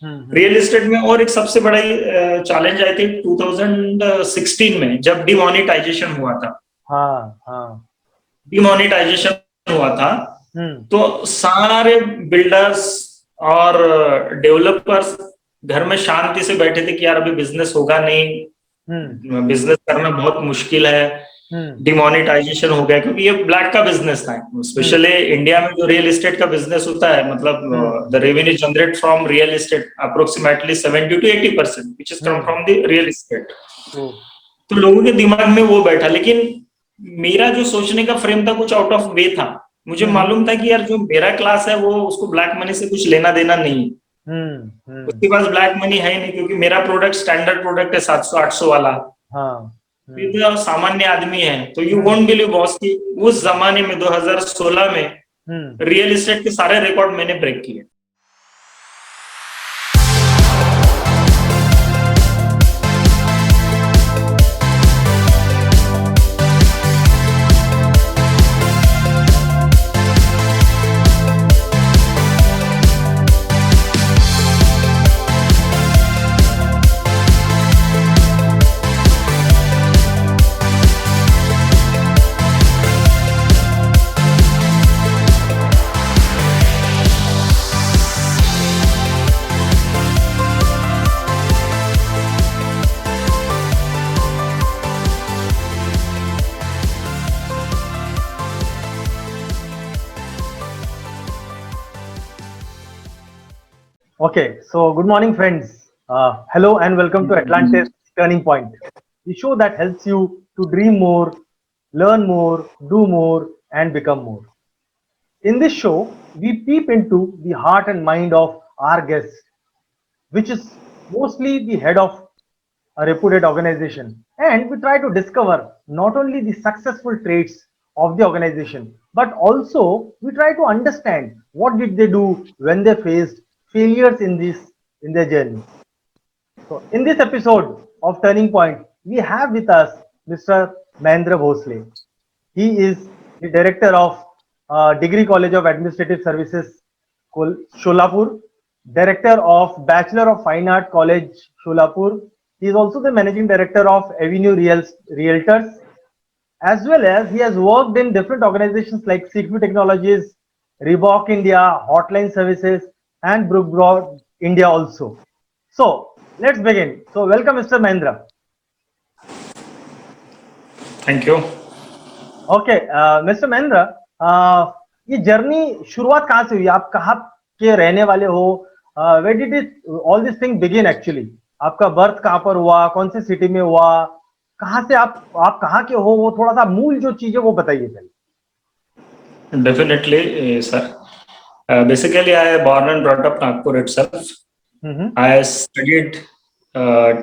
Real estate में। और एक सबसे बड़ा चैलेंज आई थी 2016 में, जब डिमोनेटाइजेशन हुआ था। हाँ हाँ। डिमोनेटाइजेशन हुआ था तो सारे बिल्डर्स और डेवलपर्स घर में शांति से बैठे थे कि यार अभी बिजनेस होगा नहीं, बिजनेस करना बहुत मुश्किल है, डिमोनेटाइजेशन हो गया, क्योंकि ये ब्लैक का बिजनेस था। स्पेशली इंडिया में जो रियल एस्टेट का बिजनेस होता है, मतलब the revenue generate from real estate approximately 70 to 80% which is come from the real estate. तो लोगों के दिमाग में वो बैठा, लेकिन मेरा जो सोचने का फ्रेम था कुछ आउट ऑफ वे था। मुझे मालूम था कि यार जो मेरा क्लास है वो उसको ब्लैक मनी से कुछ लेना देना नहीं, उसके पास ब्लैक मनी है नहीं, क्योंकि मेरा प्रोडक्ट स्टैंडर्ड प्रोडक्ट है 700-800 वाला। फिर सामान्य आदमी है तो यू वोंट बिलीव बॉस की उस जमाने में 2016 में रियल एस्टेट के सारे रिकॉर्ड मैंने ब्रेक किए। Okay, so good morning, friends. Hello and welcome to Atlantis Turning Point, the show that helps you to dream more, learn more, do more, and become more. In this show, we peep into the heart and mind of our guest, which is mostly the head of a reputed organization, and we try to discover not only the successful traits of the organization, but also we try to understand what did they do when they faced failures in their journey. So in this episode of Turning Point, we have with us Mr. Mahendra Bhosle. He is the director of Degree College of Administrative Services, Sholapur, director of Bachelor of Fine Art College, Sholapur. He is also the managing director of Avenue Realtors, as well as he has worked in different organizations like CQ Technologies, Reebok India, Hotline Services, and Brookbroad India also. So let's begin. So welcome, Mr. Mahendra. Thank you. Okay mister Mahendra, ये journey शुरुआत कहाँ से हुई? आप कहाँ के रहने वाले हो? Where did it all this thing begin actually? आपका बर्थ कहाँ पर हुआ? कौन सी सिटी में हुआ? कहाँ से आप कहाँ के हो? वो थोड़ा सा मूल जो चीज है वो बताइए पहले। Definitely sir, basically I born and brought up Nagpur itself. I studied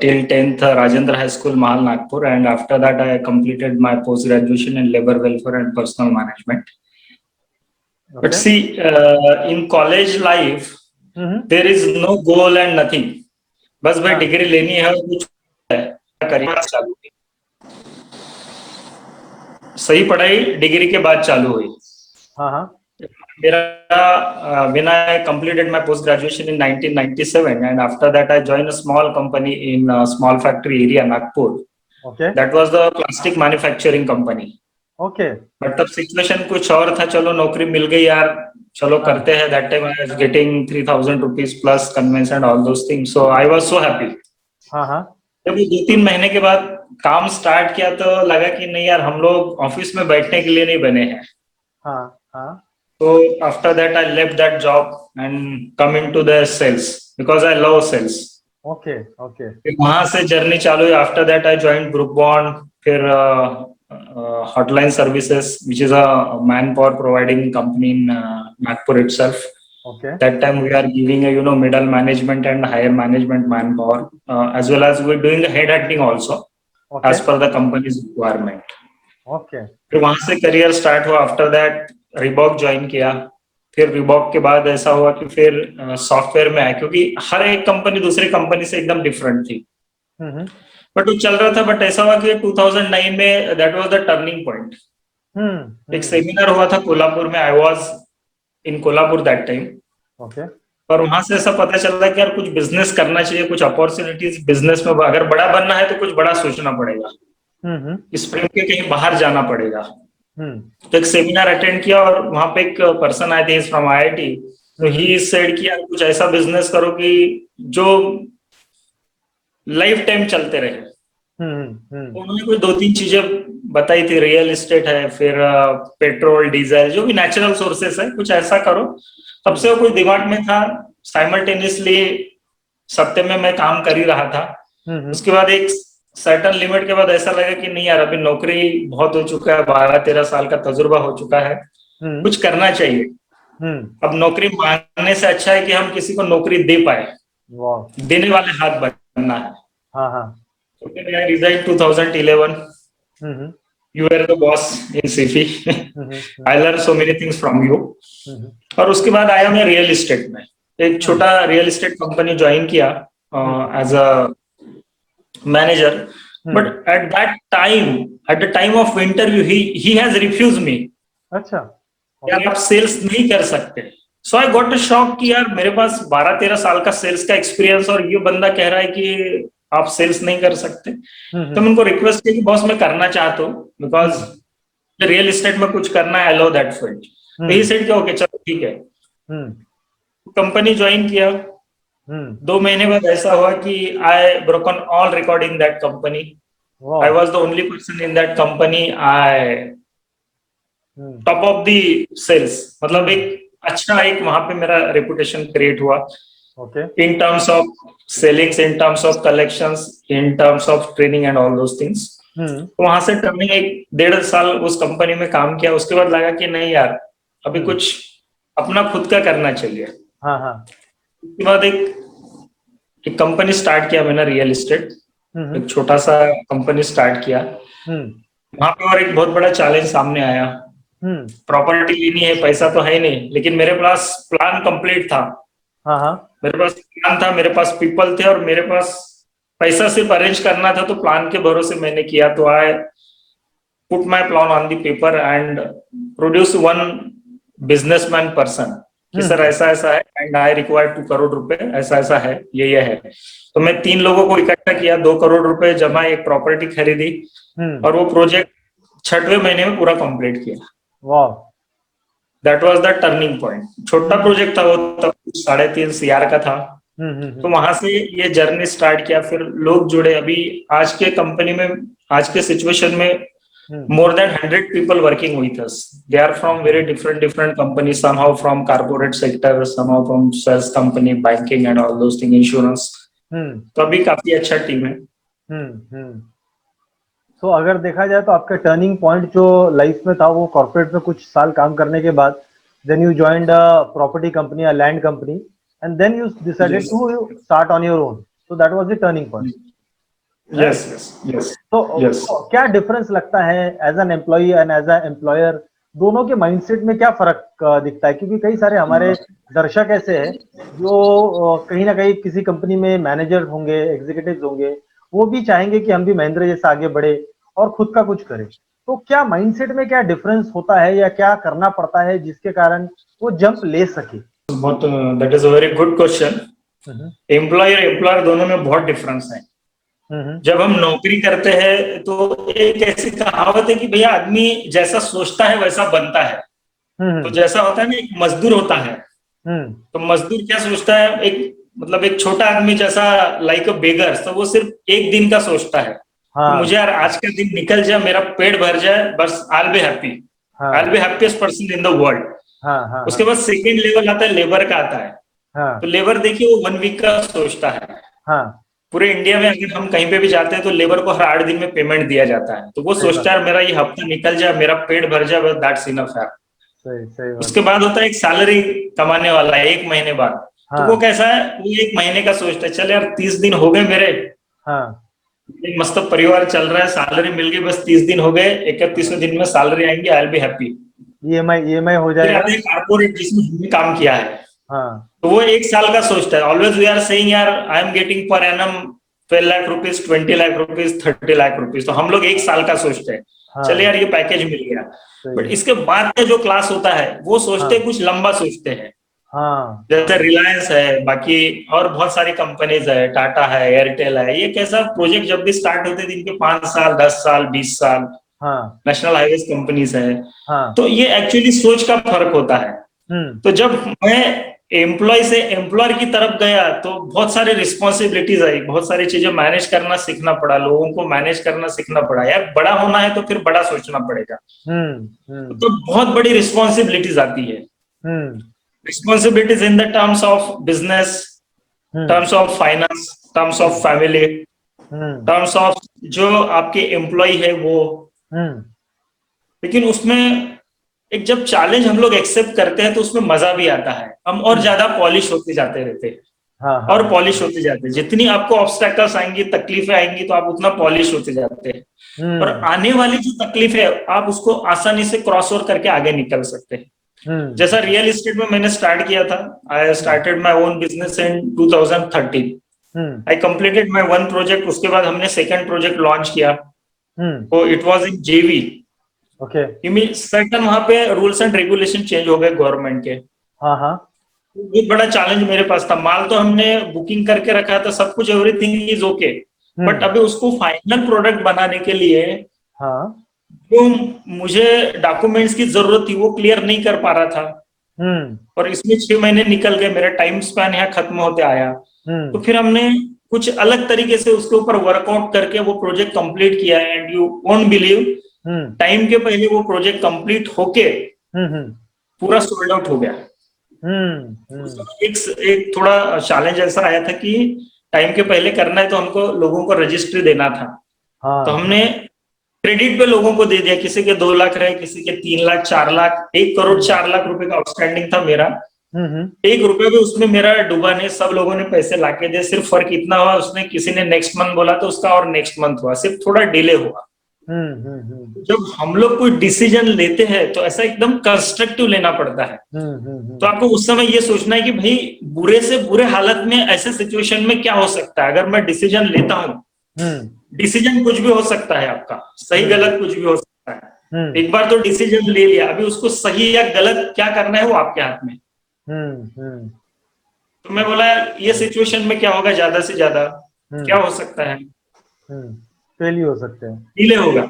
till 10th Rajendra High School, Mahal, Nagpur, and after that I completed my post graduation in labor welfare and personal management. Okay. But see, in college life there is no goal and nothing. बस भाई degree लेनी है और कुछ career चालू है। सही पढ़ाई डिग्री के बाद चालू हुई। When I completed my post graduation in 1997, and after that I joined a small company in a small factory area Nagpur. Okay. That was the plastic manufacturing company. Okay. But तब situation कुछ और था, चलो नौकरी मिल गई यार, चलो करते हैं। That time I was getting 3,000 rupees plus conveyance and all those things, so I was so happy. जब 2-3 महीने के बाद काम स्टार्ट किया तो लगा कि नहीं यार, हम लोग ऑफिस में बैठने के लिए नहीं बने हैं। So after that I left that job and come into the sales because I love sales. Okay, okay. फिर वहाँ से जर्नी चालू हुई। After that I joined Brookbond, फिर Hotline Services, which is a manpower providing company in Nagpur itself. Okay. That time we are giving a middle management and higher management manpower, as well as we're doing the head hunting also, okay, as per the company's requirement. Okay. फिर वहाँ से career start हुआ। After that Reebok join किया। फिर Reebok के बाद ऐसा हुआ कि फिर सॉफ्टवेयर में आया, क्योंकि हर एक कंपनी दूसरी कंपनी से एकदम डिफरेंट थी। बट वो चल रहा था। बट ऐसा हुआ कि 2009 में that was the turning point. एक सेमिनार हुआ था कोल्हापुर में। आई was in Kolhapur that time. Okay. और वहां से ऐसा पता चला कि यार कुछ बिजनेस करना चाहिए, कुछ अपॉर्चुनिटीज बिजनेस में, अगर बड़ा बनना है तो कुछ बड़ा सोचना पड़ेगा, हम्म इस फ्रेम के कहीं बाहर जाना पड़ेगा। हम्म तो एक सेमिनार अटेंड किया और वहां पे एक पर्सन आए थे फ्रॉम आईआईटी, तो हम्म ही सेड कि यार कुछ ऐसा बिजनेस करो कि जो लाइफ टाइम चलते रहे। तो उन्होंने कोई दो तीन चीजें बताई थी, रियल एस्टेट है, फिर पेट्रोल डीजल जो भी नेचुरल सोर्सेस है, कुछ ऐसा करो। तब से वो कुछ दिमाग में था। साइमल्टेनियसली सत्य में मैं काम कर ही रहा था। उसके बाद एक सर्टन लिमिट के बाद ऐसा लगा कि नहीं यार, अभी नौकरी बहुत हो चुका है, 12-13 साल का तजुर्बा हो चुका है, कुछ करना चाहिए। अब नौकरी मांगने से अच्छा है कि हम किसी को नौकरी दे पाए, देने वाले हाथ बनना है। हाँ हाँ So then I resigned 2011. Hmm You were the boss in CFI. I learned so many things from you. और उसके बाद आया मैं रियल एस्टेट में, एक छोटा रियल एस्टेट कंपनी ज्वाइन किया as a manager. But at the time of interview he has refused me. अच्छा यार आप सेल्स नहीं कर सकते। सो आई गॉट अ शॉक कि यार मेरे पास 12-13 साल का सेल्स का एक्सपीरियंस और ये बंदा कह रहा है कि आप सेल्स नहीं कर सकते। तो मैं उनको रिक्वेस्ट की कि बॉस मैं करना चाहता हूँ, बिकॉज रियल एस्टेट में कुछ करना है, आई लव दैट फील्ड। तो ही सेड कि ओके चलो ठीक है। कंपनी ज्वाइन किया। 2 महीने बाद ऐसा हुआ कि I broken all record in that company. I was the only person in that company. I top of the sales, मतलब एक अच्छा एक वहां पे मेरा रेपुटेशन क्रिएट हुआ। in terms of sellings, in terms of collections, in terms of training and all those things. तो वहां से टर्निंग, 1.5 साल उस कंपनी में काम किया। उसके बाद लगा कि नहीं यार, अभी कुछ अपना खुद का करना चाहिए। उसके बाद एक कंपनी स्टार्ट किया मैंने, रियल एस्टेट। एक छोटा सा कंपनी स्टार्ट किया। वहां पे और एक बहुत बड़ा चैलेंज सामने आया। प्रॉपर्टी लेनी है, पैसा तो है नहीं, लेकिन मेरे पास प्लान कंप्लीट था। मेरे पास प्लान था, मेरे पास पीपल थे, और मेरे पास पैसा सिर्फ अरेंज करना था। तो प्लान के भरोसे मैंने किया। तो I put my plan on the paper and produce one businessman person कि सर ऐसा ऐसा है एंड आई रिक्वायर 2 करोड़ रुपए, ऐसा ऐसा है, ये है। तो मैं 3 लोगों को इकट्ठा किया, 2 करोड़ रुपए जमा, एक प्रॉपर्टी खरीदी, और वो प्रोजेक्ट 6वें महीने में पूरा कंप्लीट किया। That was the turning point. छोटा प्रोजेक्ट था वो, तब 3.5 CR का था। तो वहां से ये जर्नी स्टार्ट किया। फिर लोग जुड़े। अभी आज के कंपनी में, आज के सिचुएशन में more than 100 people working with us. They are from very different companies, somehow from corporate sector, somehow from sales company, banking and all those things, insurance. तो अभी काफी अच्छा टीम है। तो अगर देखा जाए तो आपका टर्निंग पॉइंट जो लाइफ में था वो कॉर्पोरेट में कुछ साल काम करने के बाद, then you joined a property company, a land company, and then you decided to start on your own. So that was the turning point. Yes. तो क्या डिफरेंस लगता है as an employee and as an employer, दोनों के mindset में क्या फर्क दिखता है? क्योंकि कई सारे हमारे दर्शक ऐसे हैं जो कहीं ना कहीं किसी कंपनी में मैनेजर होंगे, एग्जीक्यूटिव्स होंगे, वो भी चाहेंगे कि हम भी महेंद्र जैसे आगे बढ़े और खुद का कुछ करें। तो क्या माइंडसेट में क्या डिफरेंस होता है या क्या करना पड़ता है जिसके कारण वो जंप ले सके? That is a very good question. Employer employer दोनों में बहुत डिफरेंस है। जब हम नौकरी करते हैं तो एक ऐसी कहावत है कि भैया आदमी जैसा सोचता है वैसा बनता है। तो जैसा होता है ना, एक मजदूर होता है, तो मजदूर क्या सोचता है, एक छोटा आदमी जैसा, लाइक अ बेगर, तो वो सिर्फ एक दिन का सोचता है। तो मुझे यार आज का दिन निकल जाए, मेरा पेट भर जाए, बस I will be happy, I will be happiest person in the world. उसके बाद सेकेंड लेवल आता है, लेबर का आता है। तो लेबर देखिए वो 1 वीक का सोचता है। पूरे इंडिया में अगर हम कहीं पे भी जाते हैं तो लेबर को हर 8 दिन में पेमेंट दिया जाता है। तो वो सोचता है मेरा ये हफ्ता निकल जाए, मेरा पेट भर जाए, बस दैट्स इनफ है। उसके बाद होता है एक सैलरी कमाने वाला है 1 महीने बाद। तो वो कैसा है, वो 1 महीने का सोचता है, चल यार 30 दिन हो गए मेरे, मस्त परिवार चल रहा है, सैलरी मिल गई, बस 30 दिन हो गए, 31वें दिन में सैलरी आएंगे, I will be happy, EMI हो जाएगा। कारपोरेट जिसमें हमने काम किया है, तो वो 1 साल का सोचता है। ऑलवेज वी आर सेइंग यार I am getting per annum 12 lakh rupees, 20 lakh rupees, 30 lakh rupees. तो हम लोग 1 साल का सोचते हैं, चले यार ये पैकेज मिल गया। बट इसके बाद का जो क्लास होता है वो सोचते हैं कुछ लंबा सोचते हैं। हाँ जैसे रिलायंस है, बाकी और बहुत सारी कंपनीज है, टाटा है, एयरटेल है। ये कैसा प्रोजेक्ट जब भी स्टार्ट होते थे इनके 5 साल, 10 साल, 20 साल, हाँ नेशनल हाईवेज कंपनीज है। हाँ। तो ये एक्चुअली सोच का फर्क होता है। हम्म तो जब मैं एम्प्लॉय से एम्प्लॉयर की तरफ गया तो बहुत सारी रिस्पॉन्सिबिलिटीज आई, बहुत सारी चीजें मैनेज करना सीखना पड़ा, लोगों को मैनेज करना सीखना पड़ा। यार बड़ा होना है तो फिर बड़ा सोचना पड़ेगा। हम्म तो बहुत बड़ी रिस्पॉन्सिबिलिटीज आती है। Hmm responsibilities in the terms of business, hmm terms of finance, terms of family, hmm terms of जो आपके एम्प्लॉय है वो। हम्म लेकिन उसमें एक जब चैलेंज हम लोग एक्सेप्ट करते हैं तो उसमें मजा भी आता है। हम और ज्यादा पॉलिश होते जाते रहते हैं, हाँ हाँ और पॉलिश होते जाते हैं। जितनी आपको ऑब्स्टैकल्स आएंगी, तकलीफें आएंगी, तो आप उतना पॉलिश होते जाते हैं। और हम्म आने वाली जो तकलीफ है आप उसको आसानी से क्रॉस ओवर करके आगे निकल सकते हैं। जैसा हम्म रियल एस्टेट में मैंने स्टार्ट किया था, I started my own business in 2013। Hmm I completed my one project, उसके बाद हमने सेकंड प्रोजेक्ट लॉन्च किया। हम्म तो इट वाज इन जेवी। ओके। सर्टन वहां पे रूल्स एंड रेगुलेशन चेंज हो गए गवर्नमेंट के। हाँ हाँ बहुत बड़ा चैलेंज मेरे पास था। माल तो हमने बुकिंग करके रखा था, सब कुछ एवरीथिंग इज ओके, बट अभी उसको फाइनल प्रोडक्ट बनाने के लिए हाँ जो मुझे डॉक्यूमेंट्स की जरूरत थी वो क्लियर नहीं कर पा रहा था। हम्म और इसमें 6 महीने निकल गए, मेरा टाइम स्पैन यहाँ खत्म होते आया। तो हम्म फिर हमने कुछ अलग तरीके से उसके ऊपर वर्कआउट करके वो प्रोजेक्ट कंप्लीट किया है। And you won't believe, hmm time के पहले वो प्रोजेक्ट कंप्लीट होके हम्म पूरा सोल्ड आउट हो गया। हम्म एक एक थोड़ा चैलेंज ऐसा आया था कि टाइम के पहले करना है तो हमको लोगों को रजिस्ट्री देना था। तो हाँ हमने क्रेडिट पे लोगों को दे दिया, किसी के 2 लाख रहे, किसी के 3 लाख, 4 लाख, 1 करोड़ 4 लाख रुपए का आउटस्टैंडिंग था मेरा। हम्म 1 रुपया भी उसमें मेरा डूबा नहीं, सब लोगों ने पैसे लाके दिए। सिर्फ फर्क इतना हुआ, उसने किसी ने नेक्स्ट मंथ बोला तो उसका और नेक्स्ट मंथ हुआ, सिर्फ थोड़ा डिले हुआ। जब हम लोग कोई डिसीजन लेते हैं तो ऐसा एकदम कंस्ट्रक्टिव लेना पड़ता है। तो आपको उस समय ये सोचना है कि भाई बुरे से बुरे हालत में ऐसे सिचुएशन में क्या हो सकता है अगर मैं डिसीजन लेता हूं। डिसीजन कुछ भी हो सकता है आपका, सही गलत कुछ भी हो सकता है। एक बार तो डिसीजन ले लिया, अभी उसको सही या गलत क्या करना है वो आपके हाथ में। तो मैं बोला ये सिचुएशन में क्या होगा, ज्यादा से ज्यादा क्या हो सकता है, फेल ही हो सकते हैं, डिले होगा,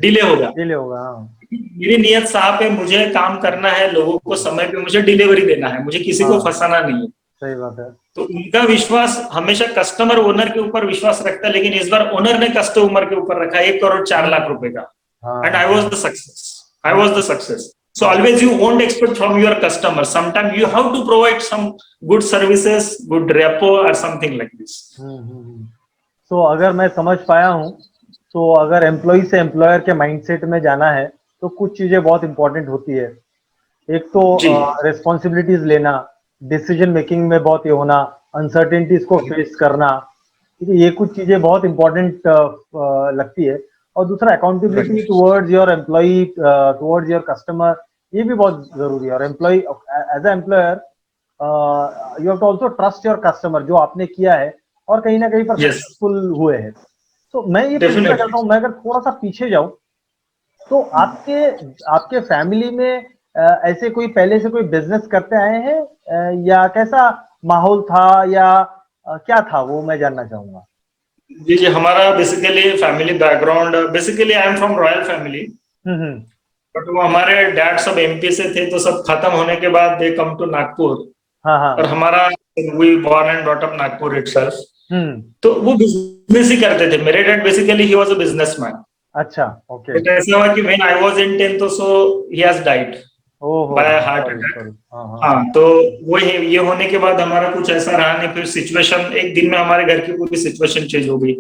डिले होगा। डिले होगा। हाँ मेरी नियत साफ है, मुझे काम करना है, लोगों को समय पे मुझे डिलीवरी देना है, मुझे किसी को फंसाना नहीं है। सही बात है। तो उनका विश्वास हमेशा कस्टमर ओनर के ऊपर विश्वास रखता है, लेकिन इस बार ओनर ने कस्टमर के ऊपर रखा 1 करोड़ 4 लाख रुपए का। And I was the success, I was the success. So always you won't expect from your customer. Sometimes you have to provide some good services, good repo or something like this. So अगर मैं समझ पाया हूँ, तो अगर employ से employer के mindset में जाना है तो कुछ चीजें बहुत इंपॉर्टेंट होती है। एक तो रिस्पॉन्सिबिलिटीज लेना, डिसीजन मेकिंग में बहुत ये होना, अनसर्टेनिटीज को फेस करना, ठीक है, ये कुछ चीजें बहुत इंपॉर्टेंट लगती है। और दूसरा accountability towards your employ, towards your customer, ये भी बहुत जरूरी है। और employ as a employer you have to also trust your customer, जो आपने किया है और कहीं ना कहीं पर सक्सेसफुल हुए हैं। तो मैं ये पूछना चाहता हूँ, मैं अगर थोड़ा सा पीछे जाऊं, तो आपके आपके फैमिली में ऐसे कोई पहले से कोई बिजनेस करते आए हैं, या कैसा माहौल था, या क्या था, वो मैं जानना चाहूंगा। जी जी, हमारा basically family background, basically I am from royal family. But वो हमारे डैड सब एमपी से थे, तो सब खत्म होने के बाद दे कम टू नागपुर। और हमारा we born and brought up Nagpur itself. तो वो बिजनेस ही करते थे। मेरे dad basically he was a businessman. अच्छा, ओके। बट ऐसा हुआ कि when I was in 10th so he has died by heart attack. हाँ, तो वो ये होने के बाद हमारा कुछ ऐसा रहा नहीं। फिर सिचुएशन, एक दिन में हमारे घर की पूरी सिचुएशन चेंज हो गई।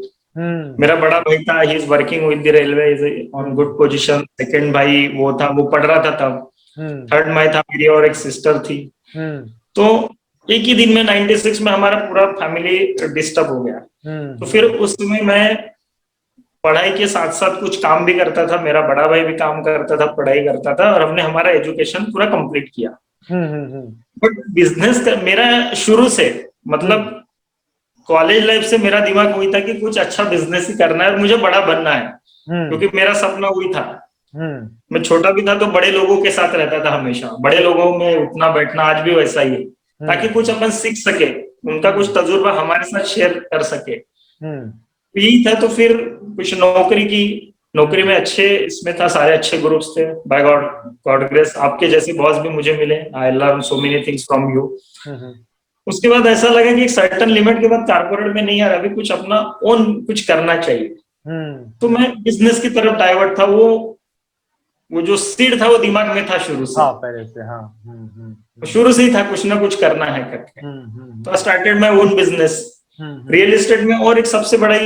मेरा बड़ा भाई था, he is working with the railway, is on good position. Second भाई वो था, वो पढ़ रहा था तब। थर्ड मैं था, मेरी और एक सिस्टर थी। तो एक ही दिन में 96 में हमारा पूरा फैमिली डिस्टर्ब हो गया। तो फिर उस समय मैं पढ़ाई के साथ साथ कुछ काम भी करता था, मेरा बड़ा भाई भी काम करता था, पढ़ाई करता था, और हमने हमारा एजुकेशन पूरा कंप्लीट किया। बट बिजनेस मेरा शुरू से, मतलब कॉलेज लाइफ से मेरा दिमाग वही था कि कुछ अच्छा बिजनेस ही करना है और मुझे बड़ा बनना है, क्योंकि मेरा सपना वही था। मैं छोटा भी था तो बड़े लोगों के साथ रहता था हमेशा, बड़े लोगों में उठना बैठना आज भी वैसा ही है, ताकि कुछ अपन सीख सके, उनका कुछ तजुर्बा हमारे साथ शेयर कर सके। यही था। तो फिर कुछ नौकरी में अच्छे इसमें था, सारे अच्छे ग्रुप्स थे, बाय गॉड ग्रेस। आपके जैसे बॉस भी मुझे मिले, I learn so many things from you. उसके बाद ऐसा लगा कि एक सर्टेन लिमिट के बाद कारपोरेट में नहीं यार, अभी कुछ अपना ओन कुछ करना चाहिए। तो मैं बिजनेस की तरफ डाइवर्ट था। वो जो सीड था वो दिमाग में था शुरू से। पहले से शुरू से ही था कुछ ना कुछ करना है करके। तो I started my own business real estate में। और एक सबसे बड़ा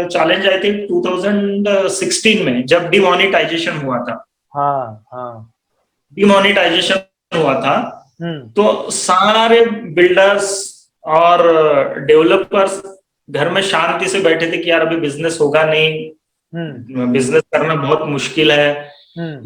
चैलेंज आई थिंक 2016 में, जब डिमोनेटाइजेशन हुआ था। डिमोनेटाइजेशन हुआ था तो सारे बिल्डर्स और डेवलपर्स घर में शांति से बैठे थे कि यार अभी बिजनेस होगा नहीं, बिजनेस करना बहुत मुश्किल है,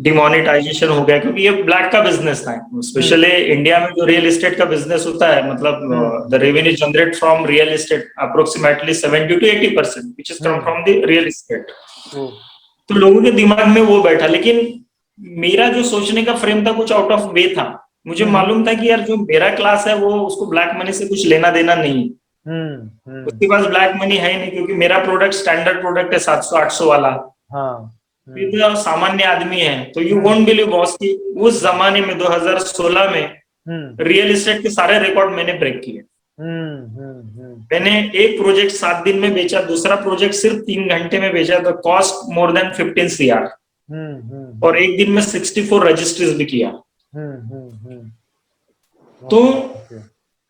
डिमोनेटाइजेशन हो गया। क्योंकि ये ब्लैक का बिजनेस था, स्पेशली इंडिया में जो रियल एस्टेट का बिजनेस होता है, मतलब the revenue generate from real estate approximately 70 to 80% which is come from the real estate. तो लोगों के दिमाग में वो बैठा, लेकिन मेरा जो सोचने का फ्रेम था कुछ आउट ऑफ वे था। मुझे मालूम था कि यार जो मेरा क्लास है वो उसको ब्लैक मनी से कुछ लेना देना नहीं, उसके पास ब्लैक मनी है ही नहीं, क्योंकि मेरा प्रोडक्ट स्टैंडर्ड प्रोडक्ट है 700-800 वाला। तो सामान्य आदमी है। तो यू वोंट बिलीव बॉस की उस जमाने में 2016 में रियल एस्टेट के सारे रिकॉर्ड मैंने ब्रेक किए। मैंने एक प्रोजेक्ट 7 दिन में बेचा, दूसरा प्रोजेक्ट सिर्फ 3 घंटे में बेचा, the cost more than 15 CR, और एक दिन में 64 रजिस्ट्रीज भी किया। तो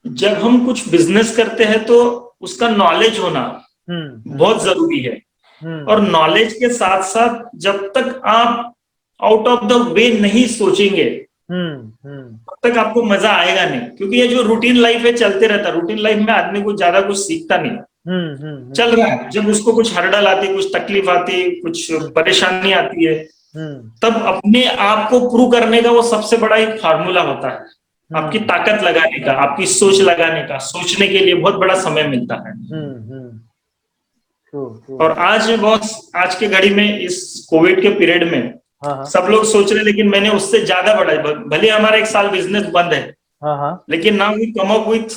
जब हम कुछ बिजनेस करते हैं तो उसका नॉलेज होना बहुत जरूरी है। और नॉलेज के साथ साथ जब तक आप आउट ऑफ द वे नहीं सोचेंगे तब तक आपको मजा आएगा नहीं। क्योंकि ये जो रूटीन लाइफ है चलते रहता है, रूटीन लाइफ में आदमी कुछ ज्यादा कुछ सीखता नहीं। चल रहा है, जब उसको कुछ हर्डल आती, कुछ तकलीफ आती, कुछ परेशानी आती है, तब अपने आप को प्रूव करने का वो सबसे बड़ा एक फार्मूला होता है, आपकी ताकत लगाने का, आपकी सोच लगाने का, सोचने के लिए बहुत बड़ा समय मिलता है। और आज के घड़ी में इस कोविड के पीरियड में सब लोग सोच रहे, लेकिन मैंने उससे ज्यादा बढ़ा। भले हमारा 1 साल बिजनेस बंद है, लेकिन now we come up with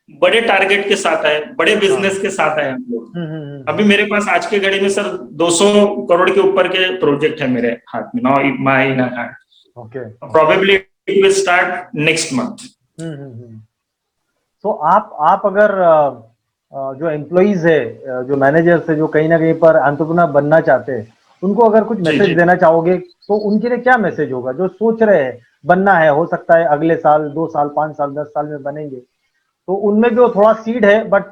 बड़े टारगेट के साथ आए, बड़े बिजनेस के साथ आए हम लोग। अभी मेरे पास आज के घड़ी में सर 200 करोड़ के ऊपर के प्रोजेक्ट है मेरे हाथ में, now my in hand. Probably it will start next month. तो आप अगर जो एम्प्लॉइज है, जो मैनेजर्स है, जो कहीं ना कहीं पर एंटरप्रेन्योर बनना चाहते हैं, उनको अगर कुछ मैसेज देना चाहोगे तो उनके लिए क्या मैसेज होगा? जो सोच रहे हैं बनना है, हो सकता है अगले साल, 2 साल, 5 साल, 10 साल में बनेंगे, तो उनमें भी वो थोड़ा सीड है बट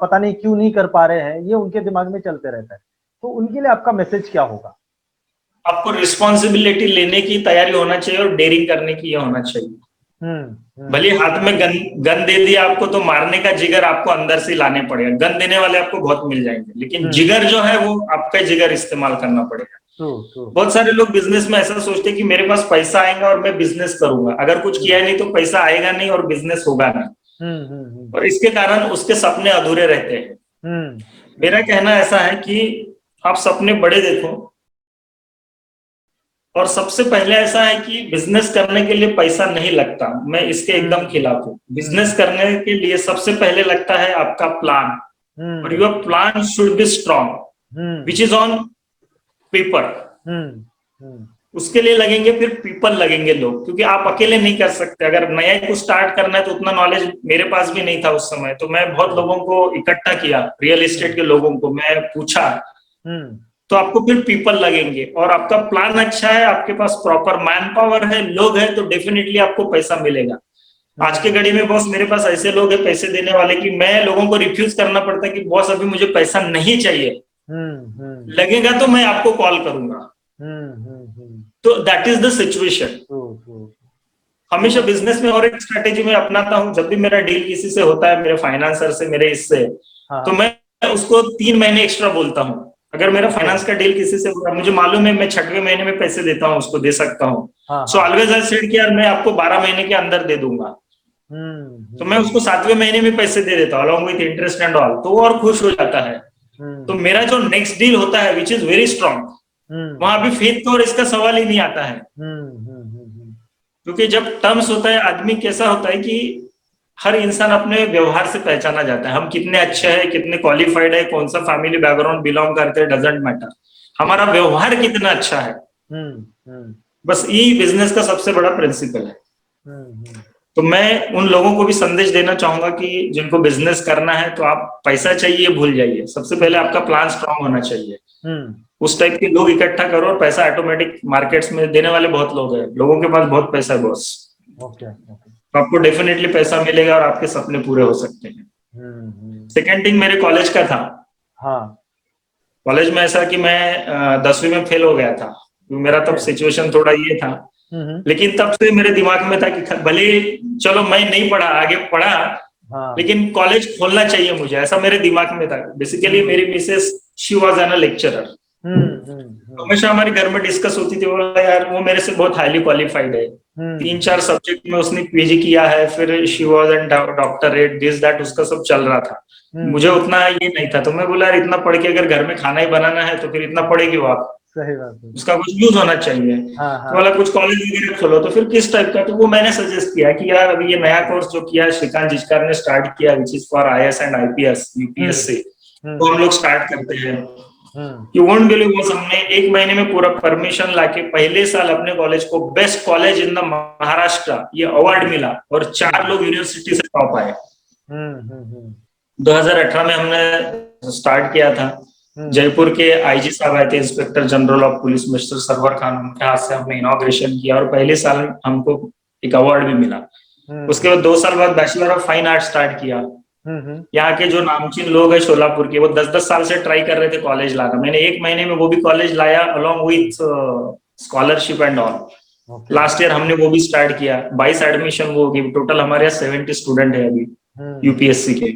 पता नहीं क्यों नहीं कर पा रहे हैं, ये उनके दिमाग में चलते रहता है, तो उनके लिए आपका मैसेज क्या होगा? आपको रिस्पॉन्सिबिलिटी लेने की तैयारी होना चाहिए और डेयरिंग करने की होना चाहिए। भले हाथ में गन दे दिया आपको तो मारने का जिगर आपको अंदर से लाने पड़ेगा। गन देने वाले आपको बहुत मिल जाएंगे, लेकिन जिगर जो है वो आपका जिगर इस्तेमाल करना पड़ेगा। बहुत सारे लोग बिजनेस में ऐसा सोचते हैं कि मेरे पास पैसा आएगा और मैं बिजनेस करूंगा, अगर कुछ किया नहीं तो पैसा आएगा नहीं और बिजनेस होगा नहीं, और इसके कारण उसके सपने अधूरे रहते हैं। मेरा कहना ऐसा है कि आप सपने बड़े देखो, और सबसे पहले ऐसा है कि बिजनेस करने के लिए पैसा नहीं लगता, मैं इसके एकदम खिलाफ हूँ। बिजनेस करने के लिए सबसे पहले लगता है आपका प्लान, और your plan should be strong which is on paper. उसके लिए लगेंगे फिर पीपल लगेंगे लोग, क्योंकि आप अकेले नहीं कर सकते। अगर नया कुछ स्टार्ट करना है तो उतना नॉलेज मेरे पास भी नहीं था उस समय, तो मैं बहुत लोगों को इकट्ठा किया, रियल एस्टेट के लोगों को मैं पूछा, तो आपको फिर पीपल लगेंगे। और आपका प्लान अच्छा है, आपके पास प्रॉपर मैन पावर है, लोग हैं, तो डेफिनेटली आपको पैसा मिलेगा। आज के घड़ी में बॉस मेरे पास ऐसे लोग हैं पैसे देने वाले कि मैं लोगों को रिफ्यूज करना पड़ता है कि बॉस अभी मुझे पैसा नहीं चाहिए, लगेगा तो मैं आपको कॉल करूंगा। तो दैट इज द सिचुएशन। हमेशा बिजनेस में और एक स्ट्रेटेजी में अपनाता हूं, जब भी मेरा डील किसी से होता है, मेरे फाइनेंसर से, मेरे इससे, तो मैं उसको 3 महीने एक्स्ट्रा बोलता हूँ। अगर मेरा फाइनेंस का डील किसी से हुआ, मुझे मालूम है मैं 6वें महीने में पैसे देता हूँ, उसको दे सकता हूँ, सो ऑलवेज आई सेड कि यार मैं आपको 12 महीने के अंदर दे दूंगा, तो मैं उसको 7वें महीने में पैसे दे देता हूँ along with interest and all, तो वो और खुश हो जाता है। तो मेरा जो नेक्स्ट डील होता है विच इज वेरी स्ट्रॉन्ग, वहां भी फेथ का और इसका सवाल ही नहीं आता है। क्योंकि जब टर्म्स होता है, आदमी कैसा होता है कि हर इंसान अपने व्यवहार से पहचाना जाता है। हम कितने अच्छे हैं, कितने क्वालिफाइड है, कौन सा फैमिली बैकग्राउंड बिलोंग करते हैं, डजेंट मैटर। हमारा व्यवहार कितना अच्छा है, बस यही बिजनेस का सबसे बड़ा प्रिंसिपल है। तो मैं उन लोगों को भी संदेश देना चाहूंगा कि जिनको बिजनेस करना है, तो आप पैसा चाहिए भूल जाइए, सबसे पहले आपका प्लान स्ट्रांग होना चाहिए। उस टाइप के लोग इकट्ठा करो और पैसा ऑटोमेटिक मार्केट्स में देने वाले बहुत लोग हैं, लोगों के पास बहुत पैसा है बॉस। तो आपको डेफिनेटली पैसा मिलेगा और आपके सपने पूरे हो सकते हैं। सेकेंड थिंग मेरे कॉलेज का था। कॉलेज में ऐसा कि मैं 10वीं में फेल हो गया था। मेरा तब सिचुएशन थोड़ा ये था, लेकिन तब से मेरे दिमाग में था कि भले चलो मैं नहीं पढ़ा, आगे पढ़ा, लेकिन कॉलेज खोलना चाहिए मुझे, ऐसा मेरे दिमाग में था। बेसिकली मेरी Mrs she was an lecturer. हमेशा हमारे घर में डिस्कस होती थी, बोला यार वो मेरे से बहुत हाईली क्वालिफाइड है, 3-4 सब्जेक्ट में उसने पीजी किया है, फिर she was an doctorate, this that, उसका सब चल रहा था। मुझे उतना ये नहीं था, तो मैं बोला यार इतना पढ़ के अगर घर में खाना ही बनाना है तो फिर इतना पढ़ेगी वो, आप सही बात है, उसका कुछ यूज होना चाहिए। तो बोला कुछ कॉलेज वगैरह खोलो, तो फिर किस टाइप का, तो वो मैंने सजेस्ट किया कि यार अभी ये नया कोर्स जो किया श्रीकांत जिचकार ने स्टार्ट किया, which is for IAS and IPS UPSC, तो हम लोग स्टार्ट करते हैं। यू वोंट बिलीव, वो हमने 1 महीने में पूरा परमिशन लाके पहले साल अपने कॉलेज को best college in the Maharashtra ये अवार्ड मिला, और 4 लोग यूनिवर्सिटी से टॉप आए। 2018 में हमने स्टार्ट किया था। जयपुर के IG साहब आए थे, inspector general of police mister Sarwar Khan, उनके हाथ से हमने इनॉग्रेशन किया और पहले साल हमको एक अवार्ड भी मिला। उसके बाद 2 साल बाद bachelor of fine art start किया। यहाँ के जो नामचीन लोग हैं शोलापुर के, वो 10-10 साल से ट्राई कर रहे थे कॉलेज लाना, मैंने 1 महीने में वो भी कॉलेज लाया along with scholarship and all. Last year हमने वो भी स्टार्ट किया, 22 एडमिशन वो होगी, टोटल हमारे यहाँ 70 स्टूडेंट है अभी UPSC के।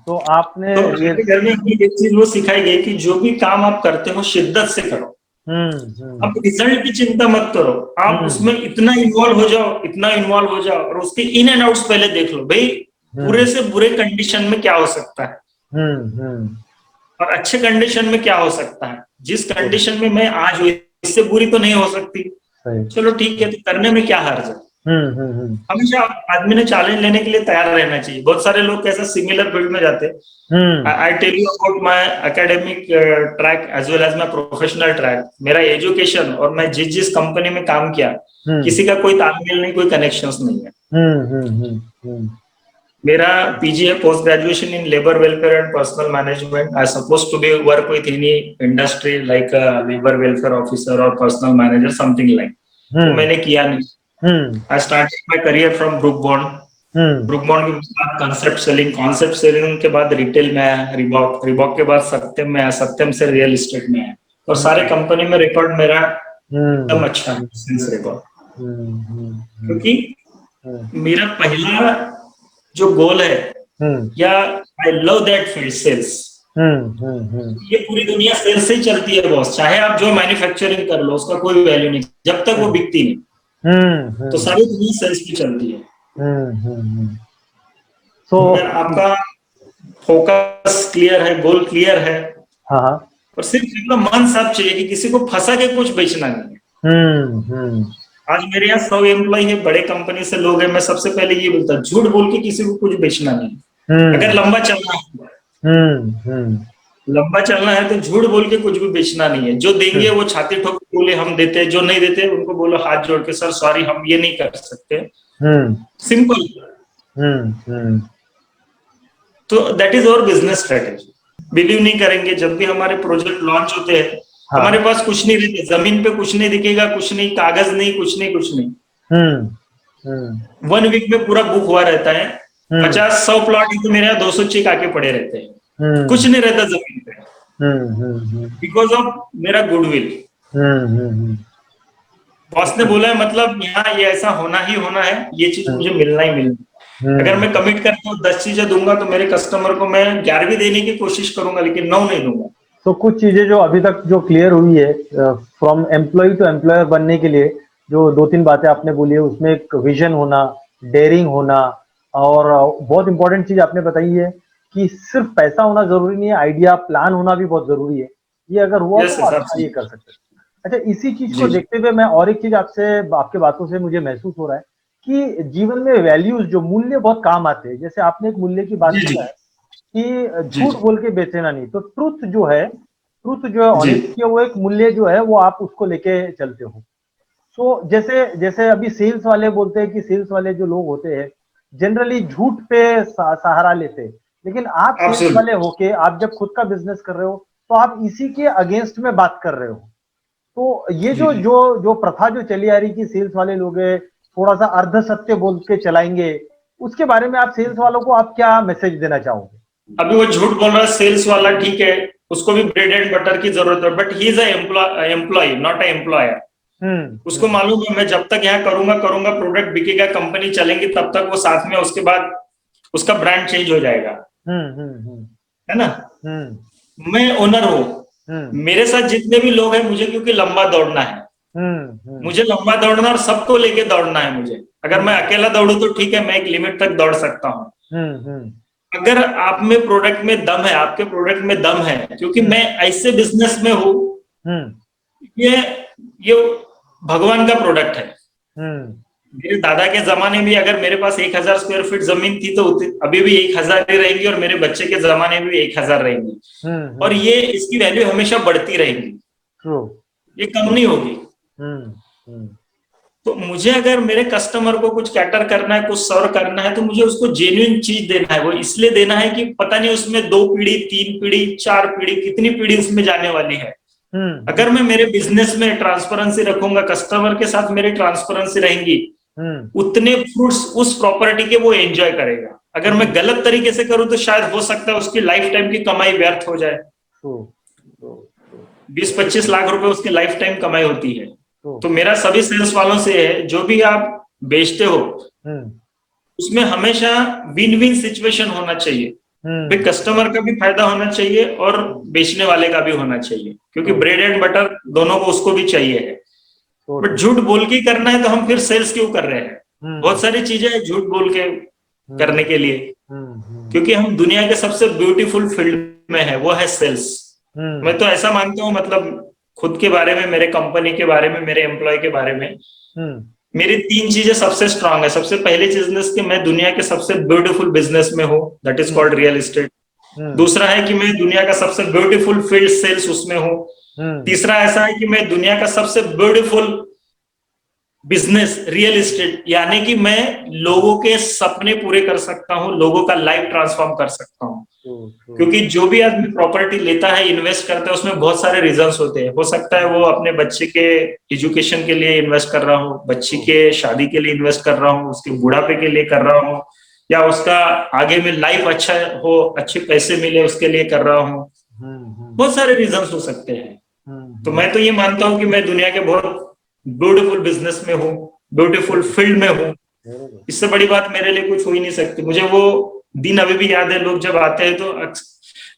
तो आपने तो घर में एक चीज वो सिखाई गई कि जो भी काम आप करते हो शिद्दत से करो। आप रिजल्ट की चिंता मत करो, आप उसमें इतना इन्वॉल्व हो जाओ, इतना इन्वॉल्व हो जाओ, और उसके इन एंड आउट्स पहले देख लो भाई, बुरे से बुरे कंडीशन में क्या हो सकता है और अच्छे कंडीशन में क्या हो सकता है। जिस कंडीशन में मैं आज हूँ इससे बुरी तो नहीं हो सकती, चलो ठीक है, तो करने में क्या हर्ज है। हमेशा आदमी ने चैलेंज लेने के लिए तैयार रहना चाहिए। बहुत सारे लोग कैसा सिमिलर फील्ड में जाते हैं। I tell you about my academic track as well as my professional track. मेरा एजुकेशन और मैं जिस जिस कंपनी में काम किया, किसी का कोई तालमेल नहीं, कोई कनेक्शंस नहीं है। मेरा PG है, post graduation in labour welfare and personnel management. I suppose to be work with any industry like labour welfare officer और पर्सनल मैनेजर, समथिंग लाइक। तो मैंने किया नहीं। I started my career from Brook Bond. Brook Bond के बाद concept selling के बाद retail में आया, रिबॉक के बाद सत्यम में आया, सत्यम से रियल एस्टेट में आया, और सारे कंपनी में रिकॉर्ड मेरा एकदम अच्छा है, सेल्स रिकॉर्ड। क्योंकि मेरा पहला जो गोल है, या I love that field, sales. ये पूरी दुनिया सेल्स से ही चलती है बॉस, चाहे आप जो मैन्युफैक्चरिंग कर लो उसका कोई वैल्यू नहीं जब तक वो बिकती नहीं। तो सारी दुनिया सेल्स की चलती है। तो अगर आपका फोकस क्लियर है, गोल क्लियर है, और सिर्फ अपना मन साफ चाहिए कि किसी को फंसा के कुछ बेचना नहीं है। आज मेरे यहाँ 100 एम्प्लॉय है, बड़े कंपनी से लोग हैं, मैं सबसे पहले ये बोलता हूँ, झूठ बोल के किसी को कुछ बेचना नहीं। अगर लंबा चलना है तो झूठ बोल के कुछ भी बेचना नहीं है। जो देंगे वो छाती ठोक के बोले हम देते, जो नहीं देते उनको बोलो हाथ जोड़ के सर सॉरी हम ये नहीं कर सकते, सिंपल। तो that is our business strategy. Believe नहीं करेंगे, जब भी हमारे प्रोजेक्ट लॉन्च होते हैं हमारे पास कुछ नहीं रहते, जमीन पे कुछ नहीं दिखेगा, कुछ नहीं, कागज नहीं, कुछ नहीं। 1 वीक में पूरा बुक हुआ रहता है। 50-100 प्लॉट तो मेरे यहाँ 200 चेक आके पड़े रहते हैं, कुछ नहीं रहता जमीन पे, बिकॉज ऑफ मेरा गुडविल। बॉस ने बोला है मतलब यहाँ ये ऐसा होना ही होना है, ये चीज मुझे मिलना ही मिलना। अगर मैं कमिट करता हूँ 10 चीजें दूंगा तो मेरे कस्टमर को मैं 11वीं देने की कोशिश करूंगा, लेकिन 9 नहीं दूंगा। तो कुछ चीजें जो अभी तक जो क्लियर हुई है फ्रॉम एम्प्लॉय टू एम्प्लॉयर बनने के लिए, जो 2-3 बातें आपने बोली है, उसमें एक विजन होना, डेयरिंग होना, और बहुत इंपॉर्टेंट चीज आपने बताई है कि सिर्फ पैसा होना जरूरी नहीं है, आइडिया प्लान होना भी बहुत जरूरी है। ये अगर हुआ Yes, तो yes, अच्छा ये absolutely. कर सकते हैं। अच्छा, इसी चीज को जी। देखते हुए मैं और एक चीज आपसे, आपके बातों से मुझे महसूस हो रहा है कि जीवन में वैल्यूज, जो मूल्य बहुत काम आते हैं। जैसे आपने एक मूल्य की बात जी जी किया है कि जी झूठ जी बोल के बेचना नहीं, तो ट्रुथ जो है जी ऑनेस्टी है, वो एक मूल्य जो है वो आप उसको लेके चलते हो। तो जैसे जैसे अभी सेल्स वाले बोलते हैं कि सेल्स वाले जो लोग होते हैं जनरली झूठ पे सहारा लेते हैं, लेकिन आप सेल्स वाले एब्सोल्युटली होके आप जब खुद का बिजनेस कर रहे हो तो आप इसी के अगेंस्ट में बात कर रहे हो। तो ये जी जो जी। जो जो प्रथा जो चली आ रही कि सेल्स वाले लोग हैं, थोड़ा सा अर्ध सत्य बोल के चलाएंगे, उसके बारे में आप सेल्स वालों को आप क्या मैसेज देना चाहोगे? अभी वो झूठ बोल रहा है सेल्स वाला, ठीक है, उसको भी ब्रेड एंड बटर की जरूरत है, but he is employ not a employer. उसको हम्म मालूम है मैं जब तक यहाँ करूंगा करूंगा प्रोडक्ट बिकेगा, कंपनी चलेंगी, तब तक वो साथ में, उसके बाद उसका ब्रांड चेंज हो जाएगा, हम्म हम्म है ना। हम्म मैं ओनर हूँ, हम्म मेरे साथ जितने भी लोग हैं, मुझे क्योंकि लंबा दौड़ना है, हम्म हम्म मुझे लंबा दौड़ना और सबको लेके दौड़ना है मुझे। अगर मैं हम्म अकेला दौड़ू तो ठीक है, मैं एक लिमिट तक दौड़ सकता हूँ। हम्म अगर आप में प्रोडक्ट में दम है, आपके प्रोडक्ट में दम है, क्योंकि हम्म मैं ऐसे बिजनेस में हूँ, हम्म ये ये भगवान का प्रोडक्ट है। हम्म मेरे दादा के जमाने में अगर मेरे पास 1,000 स्क्वायर फीट जमीन थी तो अभी भी 1,000 ही रहेंगी, और मेरे बच्चे के जमाने में भी 1,000 रहेंगी, और हम्म ये इसकी वैल्यू हमेशा बढ़ती रहेगी, ट्रू ये कम नहीं होगी। हम्म हम्म तो मुझे अगर मेरे कस्टमर को कुछ कैटर करना है, कुछ सर्व करना है, तो मुझे उसको जेन्युइन चीज देना है। वो इसलिए देना है कि पता नहीं उसमें 2 पीढ़ी, 3 पीढ़ी, 4 पीढ़ी, कितनी पीढ़ी उसमें जाने वाली है। हम्म अगर मैं मेरे बिजनेस में ट्रांसपेरेंसी रखूंगा, कस्टमर के साथ मेरी ट्रांसपेरेंसी रहेंगी, हम्म उतने फ्रूट्स उस प्रॉपर्टी के वो एंजॉय करेगा। अगर मैं गलत तरीके से करूं तो शायद हो सकता है उसकी लाइफ टाइम की कमाई व्यर्थ हो जाए। ट्रू ट्रू 20-25 लाख रुपए उसकी लाइफ टाइम कमाई होती है। ट्रू तो मेरा सभी सेल्स वालों से है, जो भी आप बेचते हो हम्म उसमें हमेशा विन विन सिचुएशन होना चाहिए। भाई हम्म कस्टमर का भी फायदा होना चाहिए और बेचने वाले का भी होना चाहिए, क्योंकि ट्रू ब्रेड एंड बटर दोनों को उसको भी चाहिए है। ट्रू बट झूठ बोल के करना है तो हम फिर सेल्स क्यों कर रहे हैं? हम्म बहुत सारी चीजें हैं झूठ बोल के हम्म करने के लिए, हम्म क्योंकि हम दुनिया के सबसे ब्यूटीफुल फील्ड में है, वो है सेल्स। हम्म मैं तो ऐसा मानता हूँ, मतलब खुद के बारे में, मेरे कंपनी के बारे में, मेरे एम्प्लॉय के बारे में, हम्म मेरी 3 चीजें सबसे स्ट्रांग है। सबसे पहली चीज कि मैं दुनिया के सबसे ब्यूटीफुल बिजनेस में हूँ, that is hmm called real estate. हम्म दूसरा है कि मैं दुनिया का सबसे ब्यूटीफुल फील्ड सेल्स उसमें हूँ। हम्म तीसरा ऐसा है कि मैं दुनिया का सबसे ब्यूटीफुल बिजनेस रियल एस्टेट, यानी कि मैं लोगों के सपने पूरे कर सकता हूँ, लोगों का लाइफ ट्रांसफॉर्म कर सकता हूँ। ट्रू ट्रू क्योंकि जो भी आदमी प्रॉपर्टी लेता है, इन्वेस्ट करता है, उसमें बहुत सारे रीजंस होते हैं। हो सकता है वो अपने बच्चे के एजुकेशन के लिए इन्वेस्ट कर रहा हो, बच्ची के शादी के लिए इन्वेस्ट कर रहा हूँ, उसके बुढ़ापे के लिए कर रहा हूँ, या उसका आगे में लाइफ अच्छा हो, अच्छे पैसे मिले, उसके लिए कर रहा हूँ। हम्म बहुत सारे रीजंस हो सकते हैं। तो हम्म मैं तो ये मानता हूँ कि मैं दुनिया के बहुत ब्यूटीफुल बिजनेस में हूँ, ब्यूटीफुल फील्ड में हूँ। वेरी गुड इससे बड़ी बात मेरे लिए कुछ हो ही नहीं सकती। मुझे वो दिन अभी भी याद है, लोग जब आते हैं तो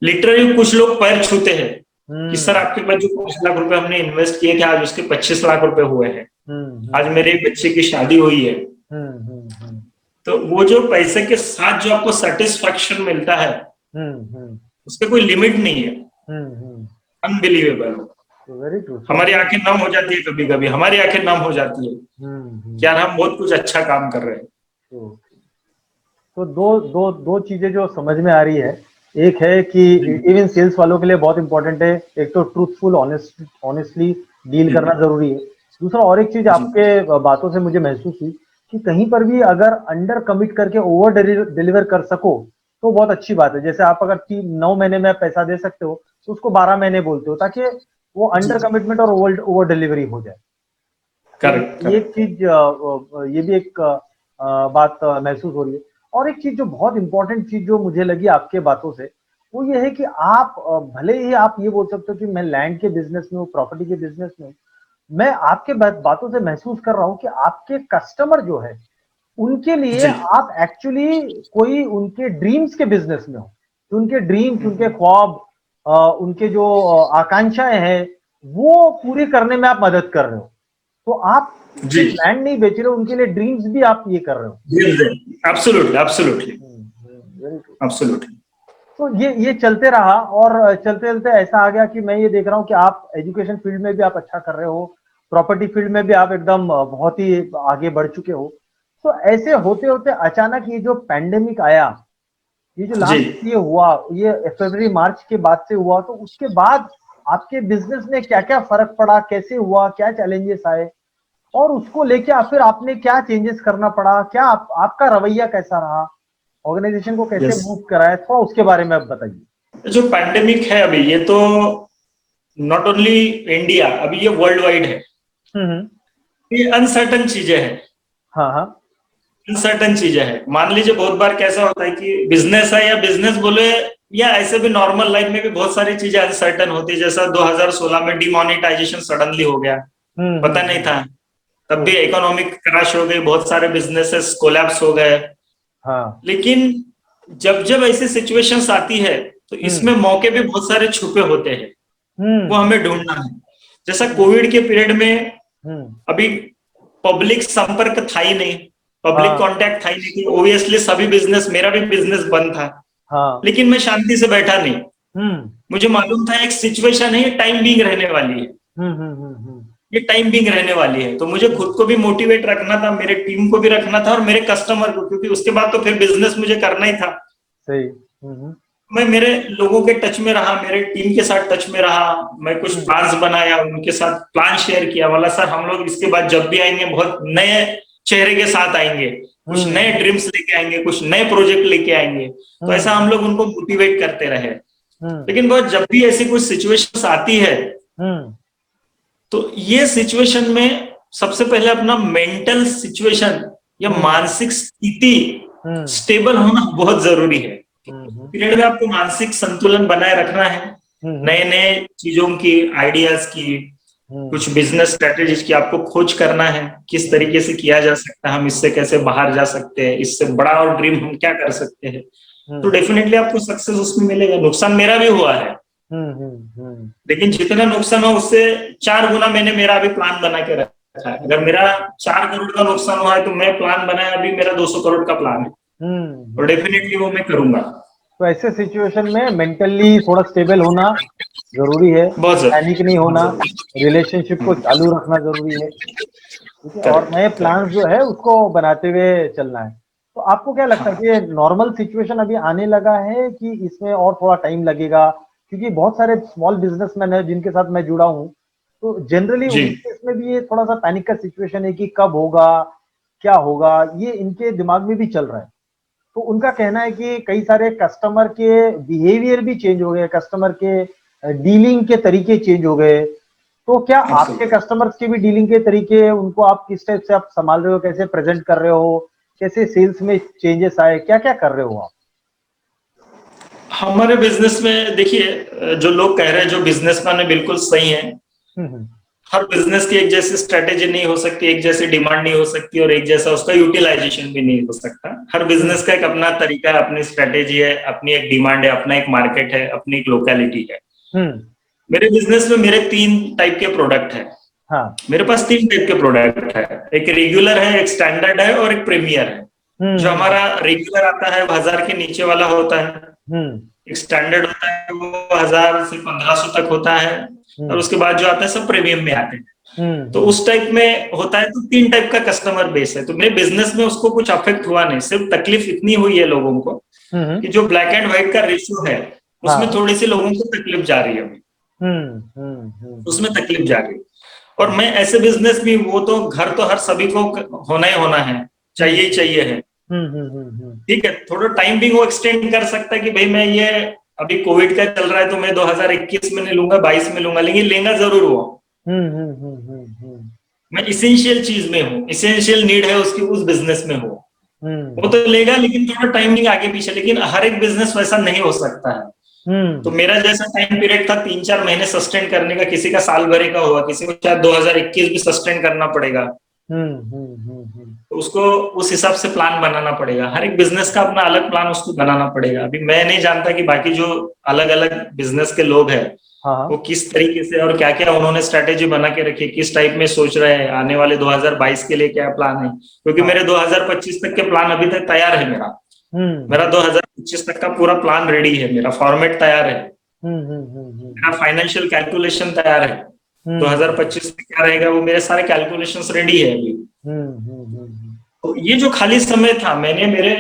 लिटरली कुछ लोग पैर छूते हैं कि सर हम्म आपके पास जो 5 लाख रुपए हमने इन्वेस्ट किए थे, आज उसके 25 लाख रुपए हुए हैं, आज मेरे बच्चे की शादी हुई है। हम्म तो वो जो पैसे के साथ जो आपको सेटिस्फेक्शन मिलता है, हम्म उसके कोई लिमिट नहीं है। हम्म अनबिलीवेबल। वेरी ट्रू सो हमारी आंखें नम हो जाती है, कभी कभी हमारी आंखें नम हो जाती है कि यार हम बहुत कुछ अच्छा काम कर रहे हैं। ट्रू। तो दो दो दो चीजें जो समझ में आ रही है, एक है कि जी इवन सेल्स वालों के लिए बहुत इंपॉर्टेंट है, एक तो ट्रूथफुल ऑनेस्टली डील जी करना जरूरी है। दूसरा और एक चीज जी आपके बातों से मुझे महसूस हुई कि कहीं पर भी अगर अंडर कमिट करके ओवर डिलीवर कर सको तो बहुत अच्छी बात है। जैसे आप अगर 9 महीने में पैसा दे सकते हो तो उसको 12 महीने बोलते हो, ताकि वो जी अंडर कमिटमेंट और ओवर डिलीवरी हो जाए। करेक्ट ये एक करेक्ट। चीज ये भी एक बात महसूस हो रही है। और एक चीज जो बहुत इंपॉर्टेंट चीज जो मुझे लगी आपके बातों से, वो ये है कि आप भले ही आप ये बोल सकते हो कि मैं लैंड के बिजनेस में हूँ, प्रॉपर्टी के बिजनेस में हूँ, मैं आपके बातों से महसूस कर रहा हूँ कि आपके कस्टमर जो है उनके लिए जी आप एक्चुअली कोई उनके ड्रीम्स के बिजनेस में हो, कि उनके ड्रीम्स, उनके ख्वाब, उनके जो आकांक्षाएं हैं वो पूरी करने में आप मदद कर रहे हो। तो आप जी सिर्फ लैंड नहीं बेच रहे हो, उनके लिए ड्रीम्स भी आप ये कर रहे हो। Absolutely absolutely very true. Absolutely. तो ये चलते रहा और चलते चलते ऐसा आ गया कि मैं ये देख रहा हूँ कि आप एजुकेशन फील्ड में भी आप अच्छा कर रहे हो, प्रॉपर्टी फील्ड में भी आप एकदम बहुत ही आगे बढ़ चुके हो। तो ऐसे होते होते अचानक ये जो पैंडेमिक आया, ये जो जी। लास्ट ये हुआ, ये फरवरी मार्च के बाद से हुआ, तो उसके बाद आपके बिजनेस में क्या क्या फर्क पड़ा, कैसे हुआ, क्या चैलेंजेस आए और उसको लेके फिर आपने क्या चेंजेस करना पड़ा, क्या आपका रवैया कैसा रहा, ऑर्गेनाइजेशन को कैसे यस। मूव कराया, थोड़ा उसके बारे में आप बताइए। जो पैंडेमिक है अभी, ये तो नॉट ओनली इंडिया, अभी ये वर्ल्ड वाइड है। हम्म। ये अनसर्टन चीजें हैं। हाँ हाँ। अनसर्टन चीजें हैं। मान लीजिए बहुत बार कैसा होता है कि बिजनेस है या बिजनेस बोले, या ऐसे भी नॉर्मल लाइफ में भी बहुत सारी चीजें अनसर्टन होती है। जैसा 2016 में डिमोनेटाइजेशन सडनली हो गया, पता नहीं था। तब भी इकोनॉमिक क्रैश हो गई, बहुत सारे बिजनेसेस कोलैप्स हो गए। हाँ। लेकिन जब जब ऐसी सिचुएशंस आती है तो इसमें मौके भी बहुत सारे छुपे होते हैं, वो हमें ढूंढना है। जैसा कोविड के पीरियड में अभी पब्लिक संपर्क था ही नहीं, पब्लिक हाँ। कांटेक्ट था ही नहीं, ओबियसली सभी बिजनेस, मेरा भी बिजनेस बंद था। हाँ। लेकिन मैं शांति से बैठा नहीं। मुझे मालूम था एक सिचुएशन है, ये टाइम बीइंग रहने वाली है, ये टाइम बीइंग रहने वाली है। तो मुझे खुद को भी मोटिवेट रखना था, मेरे टीम को भी रखना था और मेरे कस्टमर को, क्योंकि उसके बाद तो फिर बिजनेस मुझे करना ही था। सही। मैं मेरे लोगों के टच में रहा, मेरे टीम के साथ टच में रहा। मैं कुछ प्लान्स बनाया, उनके साथ प्लान शेयर किया, बोला सर हम लोग इसके बाद जब भी आएंगे बहुत नए चेहरे के साथ आएंगे, कुछ नए ड्रीम्स लेके आएंगे, कुछ नए प्रोजेक्ट लेके आएंगे। तो ऐसा हम लोग उनको मोटिवेट करते रहे। लेकिन बहुत जब भी ऐसी कुछ सिचुएशंस आती है तो ये सिचुएशन में सबसे पहले अपना मेंटल सिचुएशन या मानसिक स्थिति स्टेबल होना बहुत जरूरी है। पीरियड में आपको मानसिक संतुलन बनाए रखना है, नए नए चीजों की, आइडियाज की, कुछ बिजनेस स्ट्रेटेजीज की आपको खोज करना है, किस तरीके से किया जा सकता है, हम इससे कैसे बाहर जा सकते हैं, इससे बड़ा और ड्रीम हम क्या कर सकते हैं। तो डेफिनेटली आपको सक्सेस उसमें मिलेगा। नुकसान मेरा भी हुआ है, लेकिन जितना नुकसान हो उससे 4 गुना मैंने मेरा अभी प्लान बना के रखा है। अगर मेरा 4 करोड़ का नुकसान हुआ है तो मैं प्लान बनाया, अभी मेरा 200 करोड़ का प्लान है और डेफिनेटली वो मैं करूंगा। तो ऐसे सिचुएशन में मेंटली थोड़ा स्टेबल होना जरूरी है, बहुत पैनिक नहीं होना, रिलेशनशिप को चालू रखना जरूरी है, ठीक है, और नए प्लान्स जो है उसको बनाते हुए चलना है। तो आपको क्या लगता है कि नॉर्मल सिचुएशन अभी आने लगा है कि इसमें और थोड़ा टाइम लगेगा? क्योंकि बहुत सारे स्मॉल बिजनेसमैन है जिनके साथ मैं जुड़ा हूँ, तो जनरली उनके इसमें भी ये थोड़ा सा पैनिक का सिचुएशन है कि कब होगा, क्या होगा, ये इनके दिमाग में भी चल रहा है। तो उनका कहना है कि कई सारे कस्टमर के बिहेवियर भी चेंज हो गए, कस्टमर के डीलिंग के तरीके चेंज हो गए। तो क्या आपके कस्टमर्स के भी डीलिंग के तरीके, उनको आप किस टाइप से आप संभाल रहे हो, कैसे प्रेजेंट कर रहे हो, कैसे सेल्स में चेंजेस आए, क्या क्या कर रहे हो आप? हमारे बिजनेस में देखिए, जो लोग कह रहे हैं, जो बिजनेसमैन है, बिल्कुल सही है। हर बिजनेस की एक जैसी स्ट्रेटेजी नहीं हो सकती, एक जैसी डिमांड नहीं हो सकती और एक जैसा उसका यूटिलाइजेशन भी नहीं हो सकता। हर बिजनेस का एक अपना तरीका है, अपनी स्ट्रेटेजी है, अपनी एक डिमांड है, अपना एक मार्केट है, अपनी एक लोकेलिटी है। मेरे बिजनेस में मेरे 3 टाइप के प्रोडक्ट है। मेरे पास 3 टाइप के प्रोडक्ट है, एक रेगुलर है, एक स्टैंडर्ड है और एक प्रीमियर है। जो हमारा रेगुलर आता है वो 1000 के नीचे वाला होता है, एक स्टैंडर्ड होता है वो 1000 से 1500 तक होता है और उसके बाद जो आता है सब प्रीमियम में आते हैं। तो उस टाइप में होता है। तो 3 टाइप का कस्टमर बेस है। तो मेरे बिजनेस में उसको कुछ अफेक्ट हुआ नहीं, सिर्फ तकलीफ इतनी हुई है लोगों को कि जो ब्लैक एंड व्हाइट का रेशियो है उसमें थोड़ी सी लोगों को तकलीफ जा रही है अभी, उसमें तकलीफ जा रही है। और मैं ऐसे बिजनेस भी, वो तो घर तो हर सभी को होना ही होना है, चाहिए ही चाहिए है, ठीक है। थोड़ा टाइम भी वो एक्सटेंड कर सकता है कि भाई मैं ये अभी कोविड का चल रहा है तो मैं 2021 में नहीं लूंगा, 22 में लूंगा, लेकिन लेगा जरूर वो। मैं इसेंशियल चीज में हूँ, इसेंशियल नीड है उसकी, उस बिजनेस में हूँ, वो तो लेगा, लेकिन थोड़ा टाइमिंग आगे पीछे। लेकिन हर एक बिजनेस वैसा नहीं हो सकता है। तो मेरा जैसा टाइम पीरियड था 3-4 महीने सस्टेन करने का, किसी का साल भरे का हुआ, किसी को शायद 2021 भी सस्टेन करना पड़ेगा। तो उसको उस हिसाब से प्लान बनाना पड़ेगा। हर एक बिजनेस का अपना अलग प्लान उसको बनाना पड़ेगा। अभी मैं नहीं जानता कि बाकी जो अलग अलग बिजनेस के लोग हैं वो किस तरीके से और क्या क्या उन्होंने स्ट्रेटेजी बना के रखी है, किस टाइप में सोच रहे हैं, आने वाले 2022 के लिए क्या प्लान है। क्योंकि मेरे 2025 तक के प्लान अभी तक तैयार है मेरा, मेरा 2025 तक का पूरा प्लान रेडी है, मेरा फॉर्मेट तैयार है, मेरा फाइनेंशियल कैलकुलेशन तैयार है। 2025 में क्या रहेगा वो मेरे सारे कैलकुलेशंस रेडी है अभी। तो ये जो खाली समय था मैंने मेरे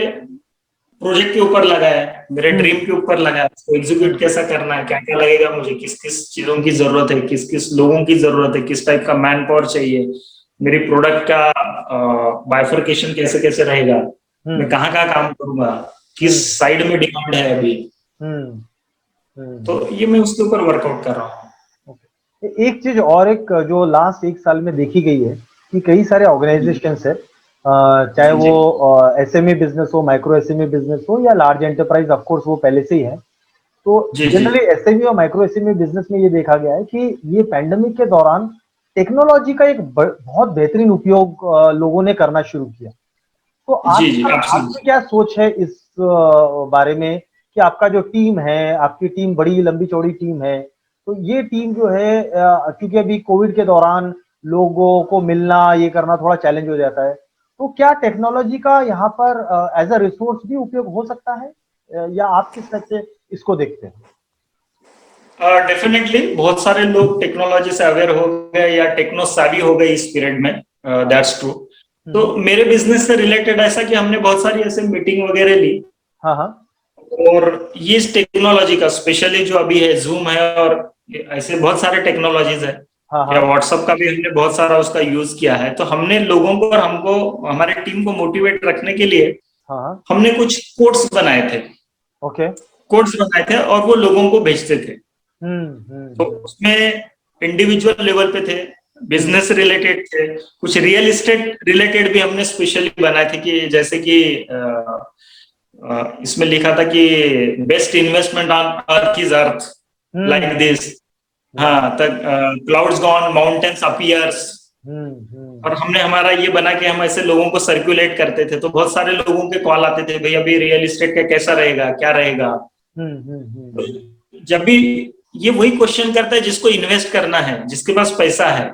प्रोजेक्ट के ऊपर लगाया, मेरे ड्रीम के ऊपर लगाया, उसको एग्जीक्यूट कैसा करना है, क्या क्या लगेगा मुझे, किस किस चीजों की जरूरत है, किस किस लोगों की जरूरत है, किस टाइप का मैन पावर चाहिए, मेरी प्रोडक्ट का बाइफर्केशन कैसे कैसे रहेगा, मैं कहाँ कहाँ काम करूंगा, किस साइड में डिमांड है अभी। तो ये मैं उसके ऊपर वर्कआउट कर रहा हूँ। एक चीज और, एक जो लास्ट 1 साल में देखी गई है कि कई सारे ऑर्गेनाइजेशंस है, चाहे वो एसएमई बिजनेस हो, माइक्रो एसएमई बिजनेस हो या लार्ज एंटरप्राइज, ऑफ कोर्स वो पहले से ही है। तो जनरली एसएमई और माइक्रो एसएमई बिजनेस में ये देखा गया है कि ये पैंडेमिक के दौरान टेक्नोलॉजी का एक बहुत बेहतरीन उपयोग लोगों ने करना शुरू किया। तो आपकी क्या सोच है इस बारे में कि आपका जो टीम है, आपकी टीम बड़ी लंबी चौड़ी टीम है, तो ये टीम जो है, क्योंकि अभी कोविड के दौरान लोगों को मिलना ये करना थोड़ा चैलेंज हो जाता है, तो क्या टेक्नोलॉजी का यहाँ पर एज अ रिसोर्स भी उपयोग हो सकता है, या आप किस तरह से इसको देखते हैं? डेफिनेटली बहुत सारे लोग टेक्नोलॉजी से अवेयर हो गए या टेक्नो savvy हो गए इस पीरियड में, दैट्स ट्रू। तो मेरे बिजनेस से रिलेटेड ऐसा कि हमने बहुत सारी ऐसे मीटिंग वगैरह ली। और ये टेक्नोलॉजी का स्पेशली जो अभी है जूम है और ऐसे बहुत सारे टेक्नोलॉजीज है, या व्हाट्सएप का भी हमने बहुत सारा उसका यूज किया है। तो हमने लोगों को और हमको हमारे टीम को मोटिवेट रखने के लिए हमने कुछ कोड्स बनाए थे। कोड्स बनाए थे और वो लोगों को भेजते थे। तो उसमें इंडिविजुअल लेवल पे थे, बिजनेस रिलेटेड थे, कुछ रियल एस्टेट रिलेटेड भी हमने स्पेशली बनाए थे कि जैसे कि इसमें लिखा था कि best investment on earth is earth, like this. हाँ, तक क्लाउड्स गॉन माउंटेन्स अपीयर्स। और हमने हमारा ये बना के हम ऐसे लोगों को सर्कुलेट करते थे। तो बहुत सारे लोगों के कॉल आते थे, भैया अभी रियल एस्टेट का कैसा रहेगा, क्या रहेगा। जब भी ये वही क्वेश्चन करता है जिसको इन्वेस्ट करना है, जिसके पास पैसा है,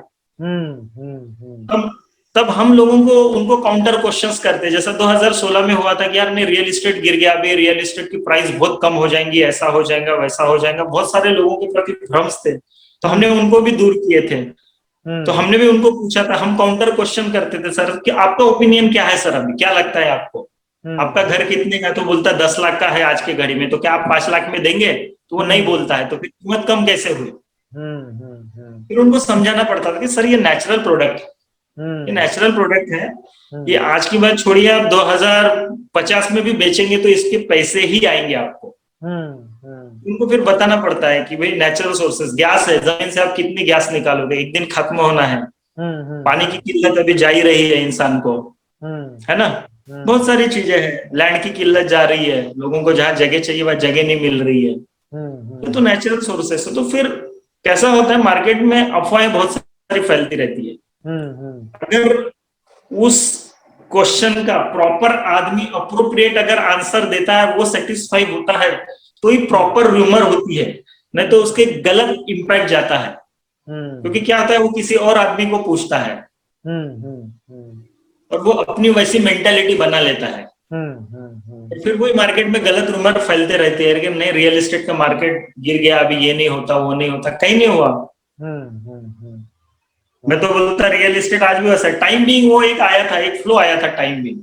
तब हम लोगों को उनको काउंटर क्वेश्चंस करते हैं। जैसा 2016 में हुआ था कि यार नहीं रियल एस्टेट गिर गया, अभी रियल एस्टेट की प्राइस बहुत कम हो जाएंगी, ऐसा हो जाएगा वैसा हो जाएगा। बहुत सारे लोगों के प्रति भ्रम्स थे, तो हमने उनको भी दूर किए थे। तो हमने भी उनको पूछा था, हम काउंटर क्वेश्चन करते थे, सर कि आपका ओपिनियन क्या है, सर अभी क्या लगता है आपको, आपका घर कितने का? तो बोलता 10 लाख का है आज के घड़ी में, तो क्या आप 5 लाख में देंगे? तो वो नहीं बोलता है, तो फिर कीमत कम कैसे हुई? फिर उनको समझाना पड़ता था कि सर ये नेचुरल प्रोडक्ट, ये नेचुरल प्रोडक्ट है, ये आज की बात छोड़िए, आप 2050 में भी बेचेंगे तो इसके पैसे ही आएंगे आपको। उनको फिर बताना पड़ता है कि भाई नेचुरल सोर्सेस, गैस है, जमीन से आप कितनी गैस निकालोगे, एक दिन खत्म होना है। पानी की किल्लत अभी जा ही रही है इंसान को, है ना। बहुत सारी चीजें हैं, लैंड की किल्लत जा रही है, लोगों को जहाँ जगह चाहिए वहां जगह नहीं मिल रही है। तो नेचुरल सोर्सेस है। तो फिर कैसा होता है, मार्केट में अफवाहें बहुत सारी फैलती रहती है। अगर उस क्वेश्चन का प्रॉपर आदमी अप्रोप्रिएट अगर आंसर देता है, वो सेटिस्फाई होता है, तो ही प्रॉपर रूमर होती है, नहीं तो उसके गलत इम्पैक्ट जाता है। क्योंकि क्या होता है, वो किसी और आदमी को पूछता है और वो अपनी वैसी मेंटालिटी बना लेता है। फिर वही मार्केट में गलत रूमर फैलते रहते हैं कि नहीं रियल एस्टेट का मार्केट गिर गया, अभी ये नहीं होता, वो नहीं होता, कहीं नहीं हुआ। मैं तो बोलता रियल एस्टेट आज भी वैसा है। टाइम बीइंग वो एक आया था, एक फ्लो आया था टाइम बीइंग,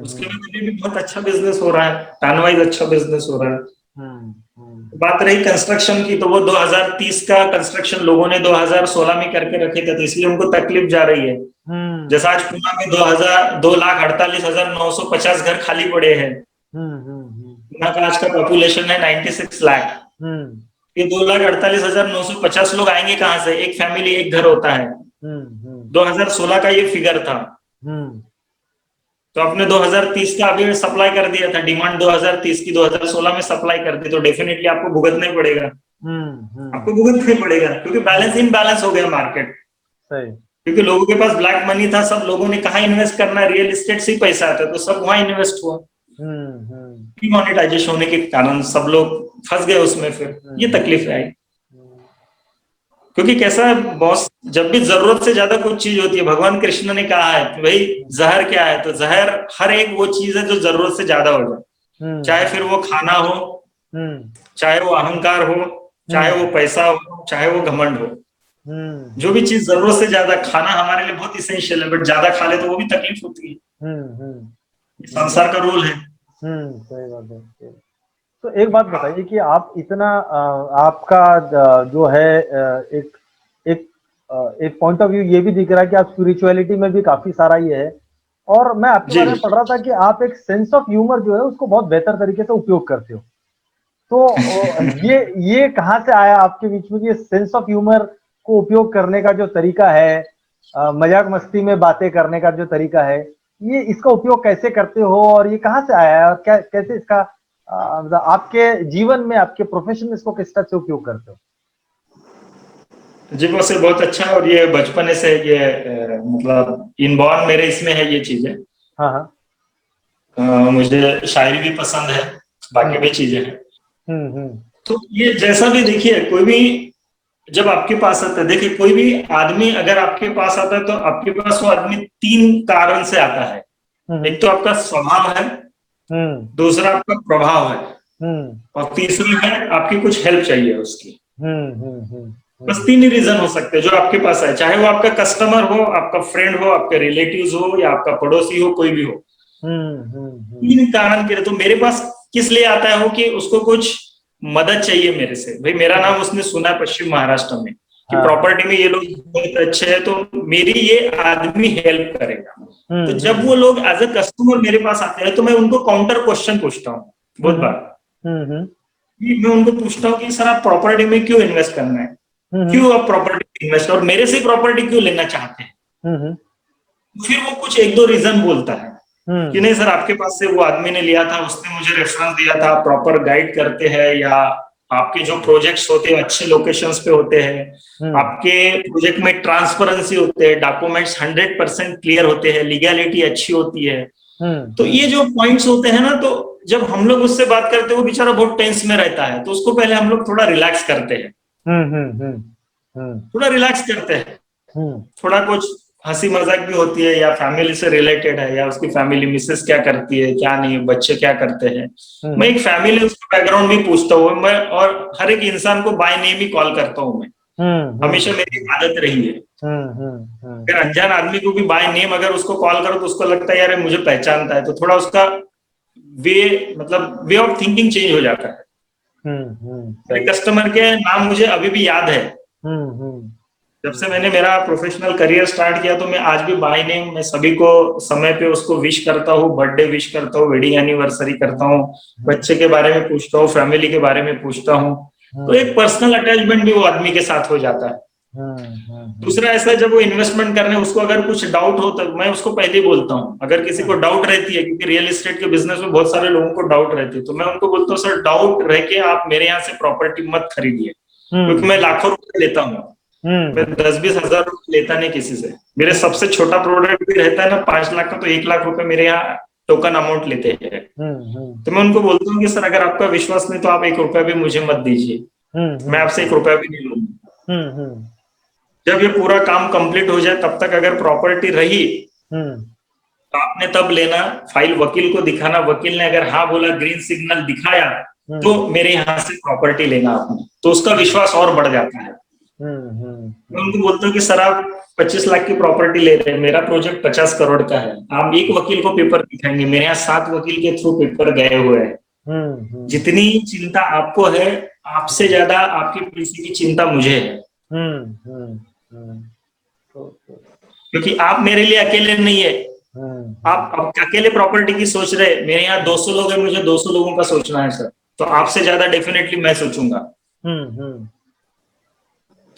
उसके बाद भी बहुत अच्छा बिजनेस हो रहा है, टर्न वाइज अच्छा बिजनेस हो रहा है। बात रही कंस्ट्रक्शन की, तो वो 2030 का कंस्ट्रक्शन लोगों ने 2016 में करके रखे थे, तो इसलिए उनको तकलीफ जा रही है। जैसा आज पुणे में 2,48,950 घर खाली पड़े हैं। पुणे का आज का पॉपुलेशन है 96 लाख। ये 2,48,950 लोग आएंगे कहाँ से? एक फैमिली एक घर होता है। 2016 का ये फिगर था। तो आपने 2030 का अभी सप्लाई कर दिया था, डिमांड 2030 की 2016 में सप्लाई कर दी, तो डेफिनेटली आपको भुगतना ही पड़ेगा। आपको भुगतना ही पड़ेगा, क्योंकि बैलेंस इनबैलेंस हो गया मार्केट। क्योंकि लोगों के पास ब्लैक मनी था, सब लोगों ने कहाँ इन्वेस्ट करना है, रियल एस्टेट से ही पैसा आता है, तो सब वहां इन्वेस्ट हुआ। डिमोनेटाइजेशन होने के कारण सब लोग फंस गए उसमें, फिर ये तकलीफ आई। क्योंकि कैसा है बॉस, जब भी जरूरत से ज्यादा कुछ चीज होती है, भगवान कृष्ण ने कहा है कि भाई जहर क्या है, तो जहर हर एक वो चीज है जो जरूरत से ज्यादा हो जाए। चाहे फिर वो खाना हो, चाहे वो अहंकार हो, चाहे वो पैसा हो, चाहे वो घमंड हो। जो भी चीज जरूरत से ज्यादा, खाना हमारे लिए बहुत इसेंशियल है, बट ज्यादा खा ले तो वो भी तकलीफ होती है। संसार का रूल है। सही बात है। तो एक बात बताइए कि आप इतना आपका जो है एक एक एक पॉइंट ऑफ व्यू ये भी दिख रहा है कि आप स्पिरिचुअलिटी में भी काफी सारा ये है, और मैं आपके बारे में पढ़ रहा था कि आप एक सेंस ऑफ ह्यूमर जो है उसको बहुत बेहतर तरीके से उपयोग करते हो। तो ये कहाँ से आया आपके बीच में कि ये सेंस ऑफ ह्यूमर को उपयोग करने का जो तरीका है, मजाक मस्ती में बातें करने का जो तरीका है, ये इसका उपयोग कैसे करते हो और ये कहाँ से आया है और क्या कैसे इसका मतलब आपके जीवन में, आपके प्रोफेशन में इसको किस तरह से उपयोग करते हो? जी वैसे बहुत अच्छा है, और ये बचपन से ये मतलब इनबॉर्न मेरे इसमें है ये चीजें। हाँ। मुझे शायरी भी पसंद है, बाकी भी चीजें हैं। तो ये जैसा भी देखिए, कोई भी जब आपके पास आता है, देखिए कोई भी आदमी अगर आपके पास आता है तो आपके पास वो आदमी 3 कारण से आता है। एक तो आपका स्वभाव है, दूसरा आपका प्रभाव है, और तीसरा है आपकी कुछ हेल्प चाहिए उसकी। बस 3 ही रीजन हो सकते हैं जो आपके पास है, चाहे वो आपका कस्टमर हो, आपका फ्रेंड हो, आपके रिलेटिव्स हो, या आपका पड़ोसी हो, कोई भी हो। 3 कारण के लिए तो मेरे पास किस लिए आता है हो कि उसको कुछ मदद चाहिए मेरे से। भाई मेरा नाम उसने सुना पश्चिम महाराष्ट्र में कि प्रॉपर्टी में ये लोग बहुत अच्छे हैं, तो मेरी ये आदमी हेल्प करेगा। तो जब वो लोग एज अ कस्टमर मेरे पास आते हैं तो मैं उनको काउंटर क्वेश्चन पूछता हूँ बहुत बार। मैं उनको पूछता हूँ कि सर आप प्रॉपर्टी में क्यों इन्वेस्ट करना है, क्यों आप प्रॉपर्टी में इन्वेस्ट, और मेरे से प्रॉपर्टी क्यों लेना चाहते हैं। फिर वो कुछ 1-2 रीजन बोलता है कि नहीं सर आपके पास से वो आदमी ने लिया था, उसने मुझे रेफरेंस दिया था, प्रॉपर गाइड करते हैं, या आपके जो प्रोजेक्ट्स होते हैं अच्छे लोकेशंस पे होते हैं, आपके प्रोजेक्ट में ट्रांसपेरेंसी होते हैं, डॉक्यूमेंट्स 100% क्लियर होते हैं, लीगैलिटी अच्छी होती है। तो ये जो पॉइंट्स होते हैं ना, तो जब हम लोग उससे बात करते हैं वो बेचारा बहुत टेंस में रहता है, तो उसको पहले हम लोग थोड़ा रिलैक्स करते हैं, थोड़ा रिलैक्स करते हैं, थोड़ा कुछ हंसी मजाक भी होती है, या फैमिली से रिलेटेड है, या उसकी फैमिली मिसेस क्या करती है, क्या नहीं, बच्चे क्या करते हैं। मैं एक फैमिली उसका बैकग्राउंड भी पूछता हूँ मैं, और हर एक इंसान को बाय नेम ही कॉल करता हूँ मैं, हमेशा मेरी आदत रही है। अगर अनजान आदमी को भी बाय नेम अगर उसको कॉल करो तो उसको लगता है यार मुझे पहचानता है, तो थोड़ा उसका वे ऑफ थिंकिंग चेंज हो जाता है। मेरे कस्टमर के नाम मुझे अभी भी याद है। जब से मैंने मेरा प्रोफेशनल करियर स्टार्ट किया तो मैं आज भी बाय नेम मैं सभी को समय पे उसको विश करता हूँ, बर्थडे विश करता हूँ, वेडिंग एनिवर्सरी करता हूँ, बच्चे के बारे में पूछता हूँ, फैमिली के बारे में पूछता हूँ। तो एक पर्सनल अटैचमेंट भी वो आदमी के साथ हो जाता है। दूसरा ऐसा, जब वो इन्वेस्टमेंट करने उसको अगर कुछ डाउट हो तो मैं उसको पहले ही बोलता हूँ। अगर किसी को डाउट रहती है, क्योंकि रियल एस्टेट के बिजनेस में बहुत सारे लोगों को डाउट रहती है, तो मैं उनको बोलता हूँ सर डाउट रह के आप मेरे यहाँ से प्रॉपर्टी मत खरीदिए, क्योंकि मैं लाखों रुपए लेता हूँ, मैं 10-20 हजार रुपए लेता नहीं किसी से। मेरे सबसे छोटा प्रोडक्ट भी रहता है ना 5 लाख का, तो 1 लाख रुपए मेरे यहाँ टोकन अमाउंट लेते हैं। तो मैं उनको बोलता हूँ कि सर अगर आपका विश्वास नहीं तो आप 1 रुपया भी मुझे मत दीजिए, मैं आपसे 1 रुपया भी नहीं लूंगा। जब ये पूरा काम कंप्लीट हो जाए तब तक अगर प्रॉपर्टी रही तो आपने तब लेना, फाइल वकील को दिखाना, वकील ने अगर हाँ बोला, ग्रीन सिग्नल दिखाया, तो मेरे यहाँ से प्रॉपर्टी लेना आपने, तो उसका विश्वास और बढ़ जाता है। मैं उनको बोलता हूँ कि सर आप 25 लाख की प्रॉपर्टी ले रहे हैं, मेरा प्रोजेक्ट 50 करोड़ का है, आप 1 वकील को पेपर दिखाएंगे, मेरे यहाँ 7 वकील के थ्रू पेपर गए हुए हैं। जितनी चिंता आपको है, आपसे ज्यादा आपकी पैसे की चिंता मुझे है, क्योंकि आप मेरे लिए अकेले नहीं है। आप अकेले प्रॉपर्टी की सोच रहे, मेरे यहाँ 200 लोग हैं, मुझे 200 लोगों का सोचना है सर, तो आपसे ज्यादा डेफिनेटली मैं सोचूंगा।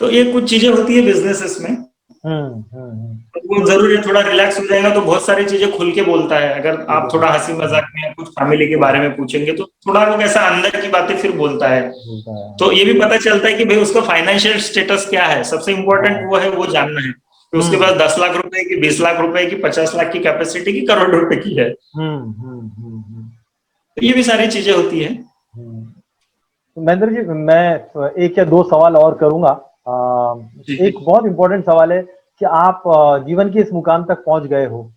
तो ये कुछ चीजें होती है बिजनेसेस में। वो जरूरी है, थोड़ा रिलैक्स हो जाएगा तो बहुत सारी चीजें खुल के बोलता है। अगर आप थोड़ा हंसी मजाक में कुछ फैमिली के बारे में पूछेंगे तो थोड़ा वो ऐसा अंदर की बातें फिर बोलता है, तो ये भी पता चलता है कि भाई उसका फाइनेंशियल स्टेटस क्या है। सबसे इम्पोर्टेंट वो है, वो जानना है कि उसके पास 10 लाख रुपए की, 20 लाख रुपए की, 50 लाख की कैपेसिटी की, करोड़ रुपए की है। तो ये भी सारी चीजें होती है। महेंद्र जी, मैं 1 या 2 सवाल और करूंगा। एक बहुत इंपॉर्टेंट सवाल है कि आप जीवन के इस मुकाम तक पहुंच गए हो,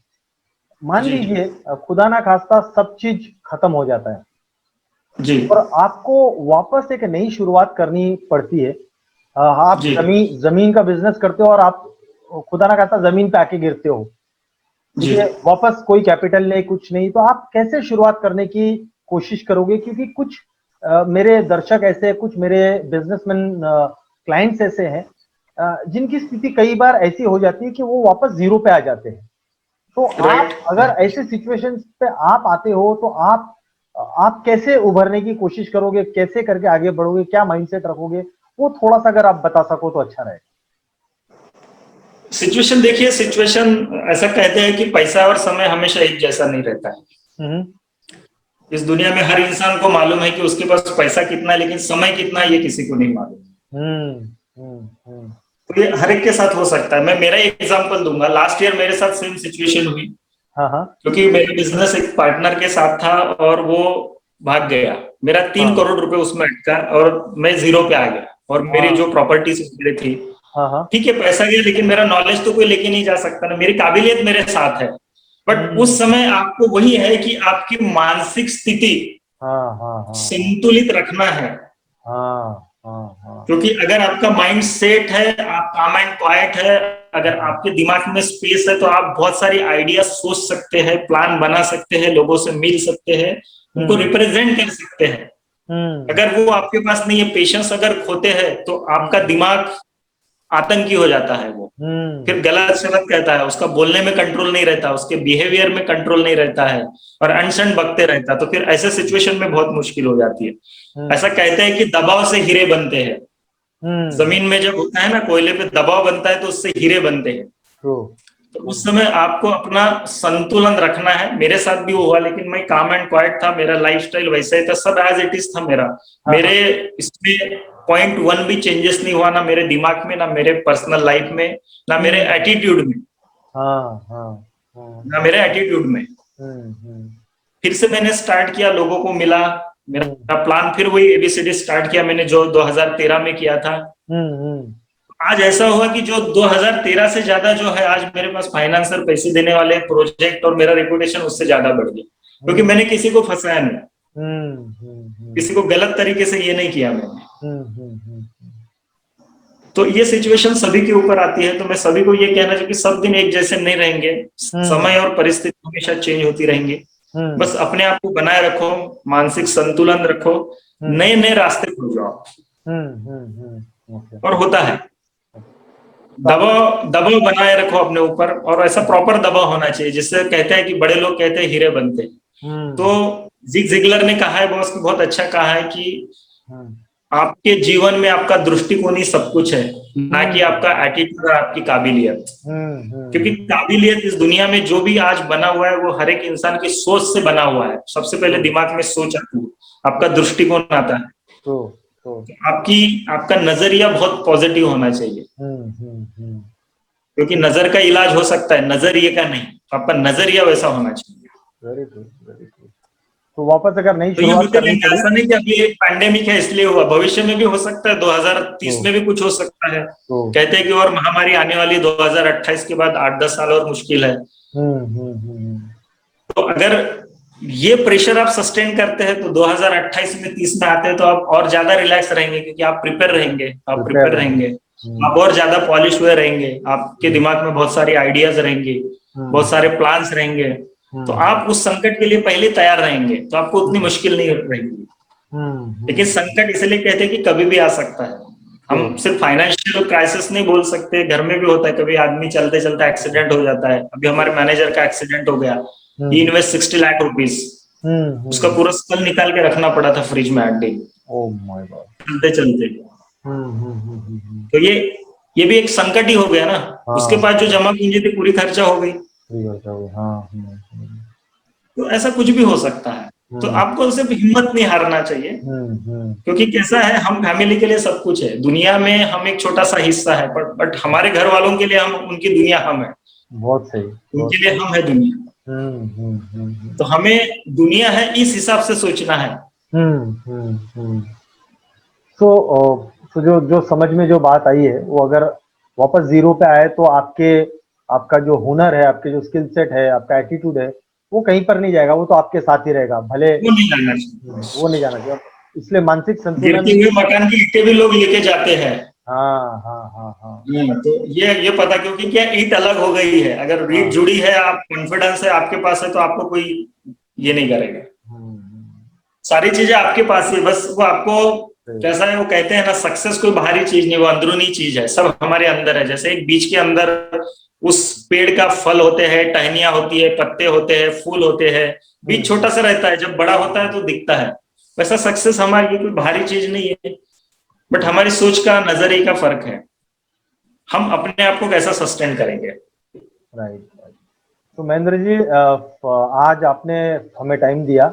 मान लीजिए खुदा ना खास्ता सब चीज खत्म हो जाता है, जी और आपको वापस एक नई शुरुआत करनी पड़ती है। आप जी जमीन का बिजनेस करते हो और आप खुदा ना खास्ता जमीन पे आके गिरते हो, ठीक जी। है, वापस कोई कैपिटल नहीं, कुछ नहीं, तो आप कैसे शुरुआत करने की कोशिश करोगे? क्योंकि कुछ मेरे दर्शक ऐसे हैं, कुछ मेरे बिजनेसमैन क्लाइंट्स ऐसे हैं जिनकी स्थिति कई बार ऐसी हो जाती है कि वो वापस जीरो पे आ जाते हैं। तो राइट। आप अगर ऐसे सिचुएशंस पे आप आते हो तो आप कैसे उभरने की कोशिश करोगे? कैसे करके आगे बढ़ोगे? क्या माइंडसेट रखोगे? वो थोड़ा-सा अगर आप बता सको तो अच्छा रहेगा। सिचुएशन देखिए, सिचुएशन ऐसा कहते हैं कि पैसा और समय हमेशा एक जैसा नहीं रहता है। हुँ, इस दुनिया में हर इंसान को मालूम है कि उसके पास पैसा कितना है, लेकिन समय कितना है ये किसी को नहीं मालूम। हुँ, हुँ, हुँ। तो ये हर एक के साथ हो सकता है। मैं मेरा एग्जांपल दूंगा। लास्ट ईयर मेरे साथ सेम सिचुएशन हुई, हाँ, हाँ, क्योंकि मेरा बिजनेस एक पार्टनर के साथ था और वो भाग गया। मेरा तीन हाँ, करोड़ रुपए उसमें अटका और मैं जीरो पे आ गया। और मेरी हाँ, जो प्रॉपर्टीज उसमें थी, हाँ, हाँ। ठीक है पैसा गया, लेकिन मेरा नॉलेज तो कोई लेके नहीं जा सकता ना, मेरी काबिलियत मेरे साथ है। बट उस हुँ, समय आपको वही है कि आपकी मानसिक स्थिति हाँ, हाँ, हाँ, हाँ, संतुलित रखना है। हाँ, हाँ, हाँ, क्योंकि अगर आपका माइंड सेट है, आप काम एंड क्वाइट है, अगर हाँ, आपके दिमाग में स्पेस है, तो आप बहुत सारी आइडिया सोच सकते हैं, प्लान बना सकते हैं, लोगों से मिल सकते हैं, उनको हुँ, रिप्रेजेंट कर सकते हैं। हुँ, अगर वो आपके पास नहीं है, पेशेंस अगर खोते हैं, तो आपका हुँ, दिमाग आतंकी हो जाता है। वो हुँ, फिर गलत शलत कहता है, उसका बोलने में कंट्रोल नहीं रहता, उसके बिहेवियर में कंट्रोल नहीं रहता है, और अनशन बकते रहता है। तो फिर ऐसे सिचुएशन में बहुत मुश्किल हो जाती है। ऐसा हुँ, कहते हैं कि दबाव से हीरे बनते हैं। हुँ, जमीन में जब होता है ना, कोयले पे दबाव बनता है तो उससे हीरे बनते हैं। ट्रू, तो ट्रू। उस समय आपको अपना संतुलन रखना है। मेरे साथ भी वो हुआ, लेकिन मैं काम एंड क्वाइट था, मेरा लाइफस्टाइल वैसा ही था, सब एज इट इज था मेरा। हाँ, हाँ, मेरे इसमें पॉइंट वन भी चेंजेस नहीं हुआ, ना मेरे दिमाग में, ना मेरे पर्सनल लाइफ में, ना मेरे हुँ, एटीट्यूड में, हाँ, हाँ, हाँ, ना मेरे एटीट्यूड में। हुँ, हुँ, फिर से मैंने स्टार्ट किया, लोगों को मिला, हुँ, मेरा प्लान फिर वही एबीसीडी स्टार्ट किया मैंने, जो 2013 में किया था। हुँ, हुँ, आज ऐसा हुआ कि जो 2013 से ज्यादा जो है, आज मेरे पास फाइनेंसर पैसे देने वाले प्रोजेक्ट, और मेरा रेपुटेशन उससे ज्यादा बढ़ गया, क्योंकि हुँ, मैंने किसी को फंसाया नहीं, हुँ, हुँ, हुँ, किसी को गलत तरीके से ये नहीं किया मैंने। हुँ, हुँ, हुँ, तो ये सिचुएशन सभी के ऊपर आती है। तो मैं सभी को ये कहना चाहिए कि सब दिन एक जैसे नहीं रहेंगे, हुँ, समय और परिस्थिति हमेशा चेंज होती रहेंगी। हुँ, बस अपने आप को बनाए रखो, मानसिक संतुलन रखो, हुँ, नए नए रास्ते खोजो आप। हुँ, हुँ, हुँ, ओके। और होता है। तो आपने दबाव दबाव बनाए रखो अपने ऊपर, और ऐसा हुँ, प्रॉपर दबाव होना चाहिए, जिससे कहते हैं कि बड़े लोग कहते हैं हीरे बनते हैं। तो हुँ, जिग जिगलर ने कहा है, बॉस को बहुत अच्छा कहा है कि हुँ, आपके जीवन में आपका दृष्टिकोण ही सब कुछ है, ना कि हुँ, आपका एटीट्यूड और आपकी काबिलियत। हुँ, हुँ, क्योंकि काबिलियत इस दुनिया में जो भी आज बना हुआ है, वो हर एक इंसान की सोच से बना हुआ है। सबसे पहले ट्रू, दिमाग में सोच आती है, आपका दृष्टिकोण आता है। ट्रू, ट्रू, तो आपका नजरिया बहुत पॉजिटिव होना चाहिए, हुँ, हुँ, हुँ, क्योंकि नजर का इलाज हो सकता है, नजरिए का नहीं। तो आपका नजरिया वैसा होना चाहिए। Very true, very true. तो वापस अगर नई तो ये शुरुआत होते करनी रहेंगे, पड़ी ऐसा नहीं कि अभी एक पैंडेमिक है इसलिए हुआ, भविष्य में भी हो सकता है, तो 2030 में भी कुछ हो सकता है। तो कहते हैं कि और महामारी आने वाली 2028 के बाद 8-10 साल और मुश्किल है। हुँ, हुँ, हुँ, तो अगर ये प्रेशर आप सस्टेन करते हैं, तो 2028 में 30 में आते हैं तो आप और ज्यादा रिलैक्स रहेंगे, क्योंकि आप प्रिपेयर रहेंगे, आप प्रिपेयर प्रिपेयर रहेंगे। रहेंगे, आप हुँ, और ज्यादा पॉलिश हुए रहेंगे, आपके हुँ, दिमाग में बहुत सारे आइडियाज रहेंगे, बहुत हुँ, सारे प्लान्स रहेंगे। तो हुँ, आप उस संकट के लिए पहले तैयार रहेंगे, तो आपको उतनी हुँ, मुश्किल नहीं रहेगी। हुँ, लेकिन हुँ, संकट इसलिए कहते हैं कि कभी भी आ सकता है। ट्रू, हम सिर्फ फाइनेंशियल क्राइसिस नहीं बोल सकते, घर में भी होता है, कभी आदमी चलते चलते एक्सीडेंट हो जाता है। अभी हमारे मैनेजर का एक्सीडेंट हो गया, ही हुँ, इन्वेस्ट 60 लाख रुपीज, हुँ, उसका हुँ, पूरा स्कल निकाल के रखना पड़ा था फ्रिज में हड्डी, ओह माय गॉड! चलते चलते। हुँ, हुँ, हुँ, हुँ, हुँ, तो ये भी एक संकट ही हो गया ना। उसके हाँ, पास जो जमा पूंजी थी पूरी खर्चा हो गई। सही बात है वो, हाँ, हुँ, हुँ, तो ऐसा कुछ भी हो सकता है। तो हुँ, आपको सिर्फ हिम्मत नहीं हारना चाहिए, हुँ, हुँ, क्योंकि कैसा है, हम फैमिली के लिए सब कुछ है, दुनिया में हम एक छोटा सा हिस्सा है, बट हमारे घर वालों के लिए हम उनकी दुनिया हम है, बहुत सही, बहुत उनके लिए सही। हम है दुनिया। हुँ, हुँ, हुँ, हुँ, तो हमें दुनिया है इस हिसाब से सोचना है। हुँ, हुँ, हुँ। तो तो जो जो समझ में जो बात आई है, वो अगर वापस ज़ीरो पे आए तो आपका जो हुनर है, आपके जो स्किल सेट है, आपका एटीट्यूड है, वो कहीं पर नहीं जाएगा, वो तो आपके साथ ही रहेगा, भले वो नहीं जाना चाहिए। वो नहीं जाना चाहिए। इसलिए मानसिक संतुलन। गिरते हुए मकान की ईंटें भी लोग लेके जाते हैं। हाँ हाँ हाँ हाँ तो ये पता, क्योंकि क्या ईंट अलग हो गई है, अगर ईंट हाँ। जुड़ी है, आप कॉन्फिडेंस है आपके पास है, तो आपको कोई ये नहीं करेगा। हम्म, सारी चीजें आपके पास ही है, बस वो आपको सही। कैसा है, वो कहते हैं ना, सक्सेस कोई बाहरी चीज नहीं, वो अंदरूनी चीज है, सब हमारे अंदर है। जैसे एक बीज के अंदर उस पेड़ का फल होते हैं, टहनियां होती है, पत्ते होते हैं, फूल होते हैं, बीज छोटा सा रहता है, जब बड़ा होता है तो दिखता है। वैसा सक्सेस हमारी कोई बाहरी चीज नहीं है, बट हमारी सोच का, नजरिए का फर्क है, हम अपने आप को कैसा सस्टेन करेंगे। Right right. तो महेंद्र जी, आज आपने हमें टाइम दिया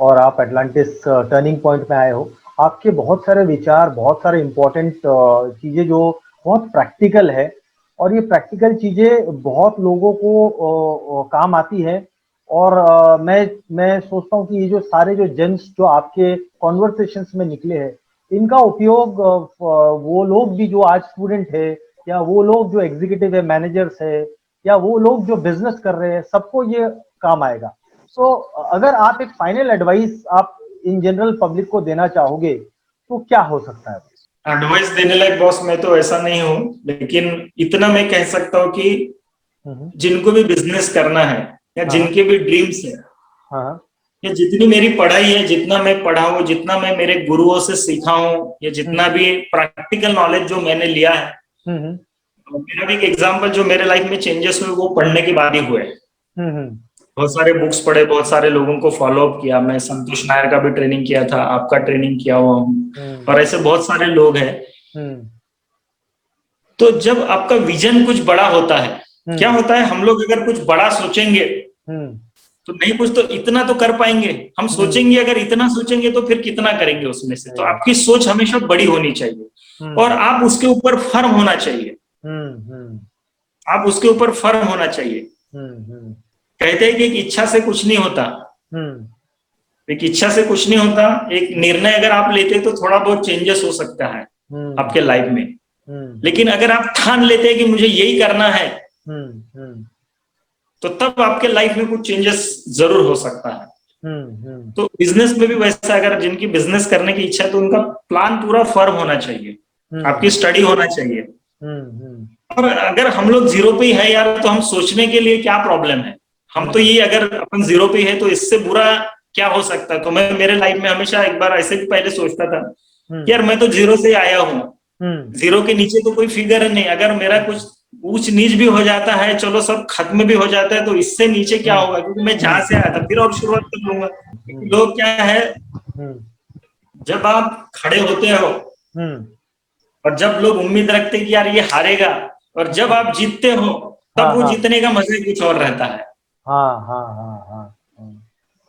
और आप एटलांटिस टर्निंग पॉइंट में आए हो। आपके बहुत सारे विचार, बहुत सारे इम्पोर्टेंट चीजें जो बहुत प्रैक्टिकल है, और ये प्रैक्टिकल चीजें बहुत लोगों को काम आती है। और मैं सोचता हूँ कि ये जो सारे जो जेम्स जो आपके कॉन्वर्सेशंस में निकले हैं, इनका उपयोग वो लोग भी जो आज स्टूडेंट है, या वो लोग जो एग्जीक्यूटिव है, मैनेजर्स है, या वो लोग जो बिजनेस कर रहे हैं, सबको ये काम आएगा। तो अगर आप एक फाइनल एडवाइस आप इन जनरल पब्लिक को देना चाहोगे, तो क्या हो सकता है? एडवाइस देने लायक बॉस मैं तो ऐसा नहीं हूँ, लेकिन इतना मैं कह सकता हूँ कि जिनको भी बिजनेस करना है, या जिनके भी ड्रीम्स है, हाँ या जितनी मेरी पढ़ाई है, जितना मैं पढ़ा हूँ, जितना मैं मेरे गुरुओं से सीखा हूँ, या जितना भी प्रैक्टिकल नॉलेज जो मैंने लिया है, मेरा भी एक एग्जाम्पल जो मेरे लाइफ में चेंजेस हुए वो पढ़ने के बाद ही हुए। बहुत सारे बुक्स पढ़े, बहुत सारे लोगों को फॉलो अप किया, मैं संतोष नायर का भी ट्रेनिंग किया था, आपका ट्रेनिंग किया हुआ हूँ, और ऐसे बहुत सारे लोग हैं। तो जब आपका विजन कुछ बड़ा होता है, क्या होता है, हम लोग अगर कुछ बड़ा सोचेंगे तो नहीं कुछ तो इतना तो कर पाएंगे, हम सोचेंगे अगर इतना सोचेंगे तो फिर कितना करेंगे उसमें से। तो आपकी सोच हमेशा बड़ी होनी चाहिए, और आप उसके ऊपर फर्म होना चाहिए, आप उसके ऊपर फर्म होना चाहिए। कहते हैं कि एक इच्छा से कुछ नहीं होता, एक इच्छा से कुछ नहीं होता, एक निर्णय अगर आप लेते तो थोड़ा बहुत चेंजेस हो सकता है आपके लाइफ में। लेकिन अगर आप ठान लेते हैं कि मुझे यही करना है, तो तब आपके लाइफ में कुछ चेंजेस जरूर हो सकता है। तो बिजनेस में भी वैसा, अगर जिनकी बिजनेस करने की इच्छा है तो उनका प्लान पूरा फर्म होना चाहिए, आपकी स्टडी होना चाहिए। और अगर हम लोग जीरो पे ही है यार, तो हम सोचने के लिए क्या प्रॉब्लम है, हम तो ये, अगर अपन जीरो पे है तो इससे बुरा क्या हो सकता है। तो मैं मेरे लाइफ में हमेशा एक बार ऐसे भी पहले सोचता था कि यार मैं तो जीरो से आया हूँ, जीरो के नीचे तो कोई फिगर नहीं, अगर मेरा कुछ ऊंच नीच भी हो जाता है, चलो सब खत्म भी हो जाता है, तो इससे नीचे क्या होगा, क्योंकि मैं जहां से आया था फिर और शुरुआत कर लूंगा। लोग क्या है, जब आप खड़े होते हो और जब लोग उम्मीद रखते हैं कि यार ये हारेगा, और जब आप जीतते हो तब वो जीतने का मजा ही कुछ और रहता है।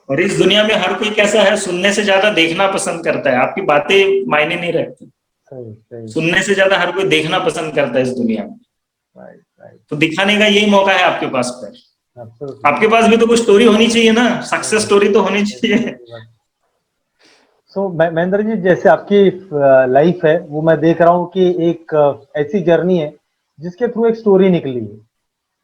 और इस दुनिया में हर कोई कैसा है, सुनने से ज्यादा देखना पसंद करता है, आपकी बातें मायने नहीं रखती, सुनने से ज्यादा हर कोई देखना पसंद करता है इस दुनिया में। तो दिखाने का यही मौका है आपके पास पर। आपके पास भी तो कुछ स्टोरी होनी चाहिए ना, सक्सेस स्टोरी तो होनी चाहिए। सो महेंद्र जी, जैसे आपकी लाइफ है, वो मैं देख रहा हूँ कि एक ऐसी जर्नी है जिसके थ्रू एक स्टोरी निकली है,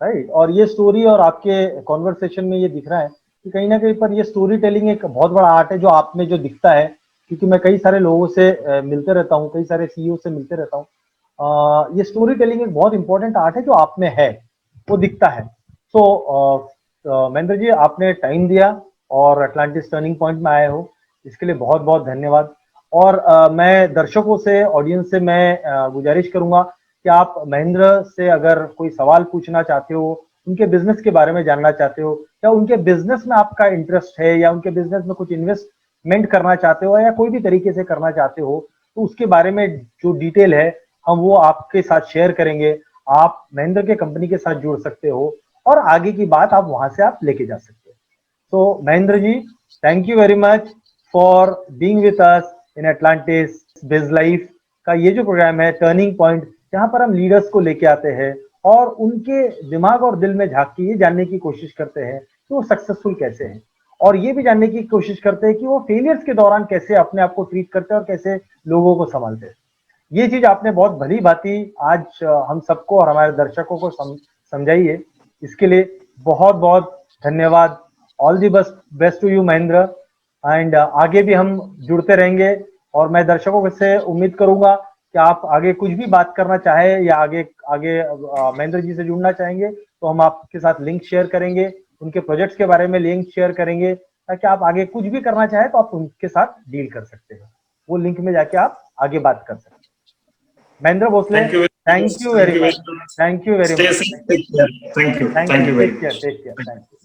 राइट। और ये स्टोरी और आपके कॉन्वर्सेशन में ये दिख रहा है कि कहीं ना कहीं पर ये स्टोरी टेलिंग एक बहुत बड़ा आर्ट है जो आप में जो दिखता है। क्योंकि मैं कई सारे लोगों से मिलते रहता हूँ, कई सारे सीईओ से मिलते रहता हूँ। ये स्टोरी टेलिंग एक बहुत इंपॉर्टेंट आर्ट है जो आप में है, वो दिखता है। सो महेंद्र जी, आपने टाइम दिया और एटलांटिस टर्निंग पॉइंट में आए हो, इसके लिए बहुत बहुत धन्यवाद। और मैं दर्शकों से, ऑडियंस से मैं गुजारिश करूंगा कि आप महेंद्र से अगर कोई सवाल पूछना चाहते हो, उनके बिजनेस के बारे में जानना चाहते हो, या उनके बिजनेस में आपका इंटरेस्ट है, या उनके बिजनेस में कुछ इन्वेस्टमेंट करना चाहते हो, या कोई भी तरीके से करना चाहते हो, तो उसके बारे में जो डिटेल है हम वो आपके साथ शेयर करेंगे। आप महेंद्र के कंपनी के साथ जुड़ सकते हो और आगे की बात आप वहां से आप लेके जा सकते हो। तो Mahendra ji, thank you very much for being with us in Atlantis biz life का ये जो प्रोग्राम है टर्निंग पॉइंट, जहां पर हम लीडर्स को लेके आते हैं और उनके दिमाग और दिल में झांक के ये जानने की कोशिश करते हैं कि वो सक्सेसफुल कैसे हैं, और ये भी जानने की कोशिश करते हैं कि वो फेलियर्स के दौरान कैसे अपने आप को ट्रीट करते हैं और कैसे लोगों को संभालते हैं। ये चीज आपने बहुत भली भांति आज हम सबको और हमारे दर्शकों को समझाई है। इसके लिए बहुत बहुत धन्यवाद। All the best to you Mahendra, and आगे भी हम जुड़ते रहेंगे और मैं दर्शकों से उम्मीद करूंगा कि आप आगे कुछ भी बात करना चाहे या आगे आगे महेंद्र जी से जुड़ना चाहेंगे तो हम आपके साथ लिंक शेयर करेंगे, उनके प्रोजेक्ट्स के बारे में लिंक शेयर करेंगे ताकि आप आगे कुछ भी करना चाहे तो आप उनके साथ डील कर सकते हैं, वो लिंक में जाके आप आगे बात कर सकते हैं। Mahendra Bhosale, thank you very much, thank you very much, Stay safe. Take care. Thank you. Thank you very much. Take care, thank you.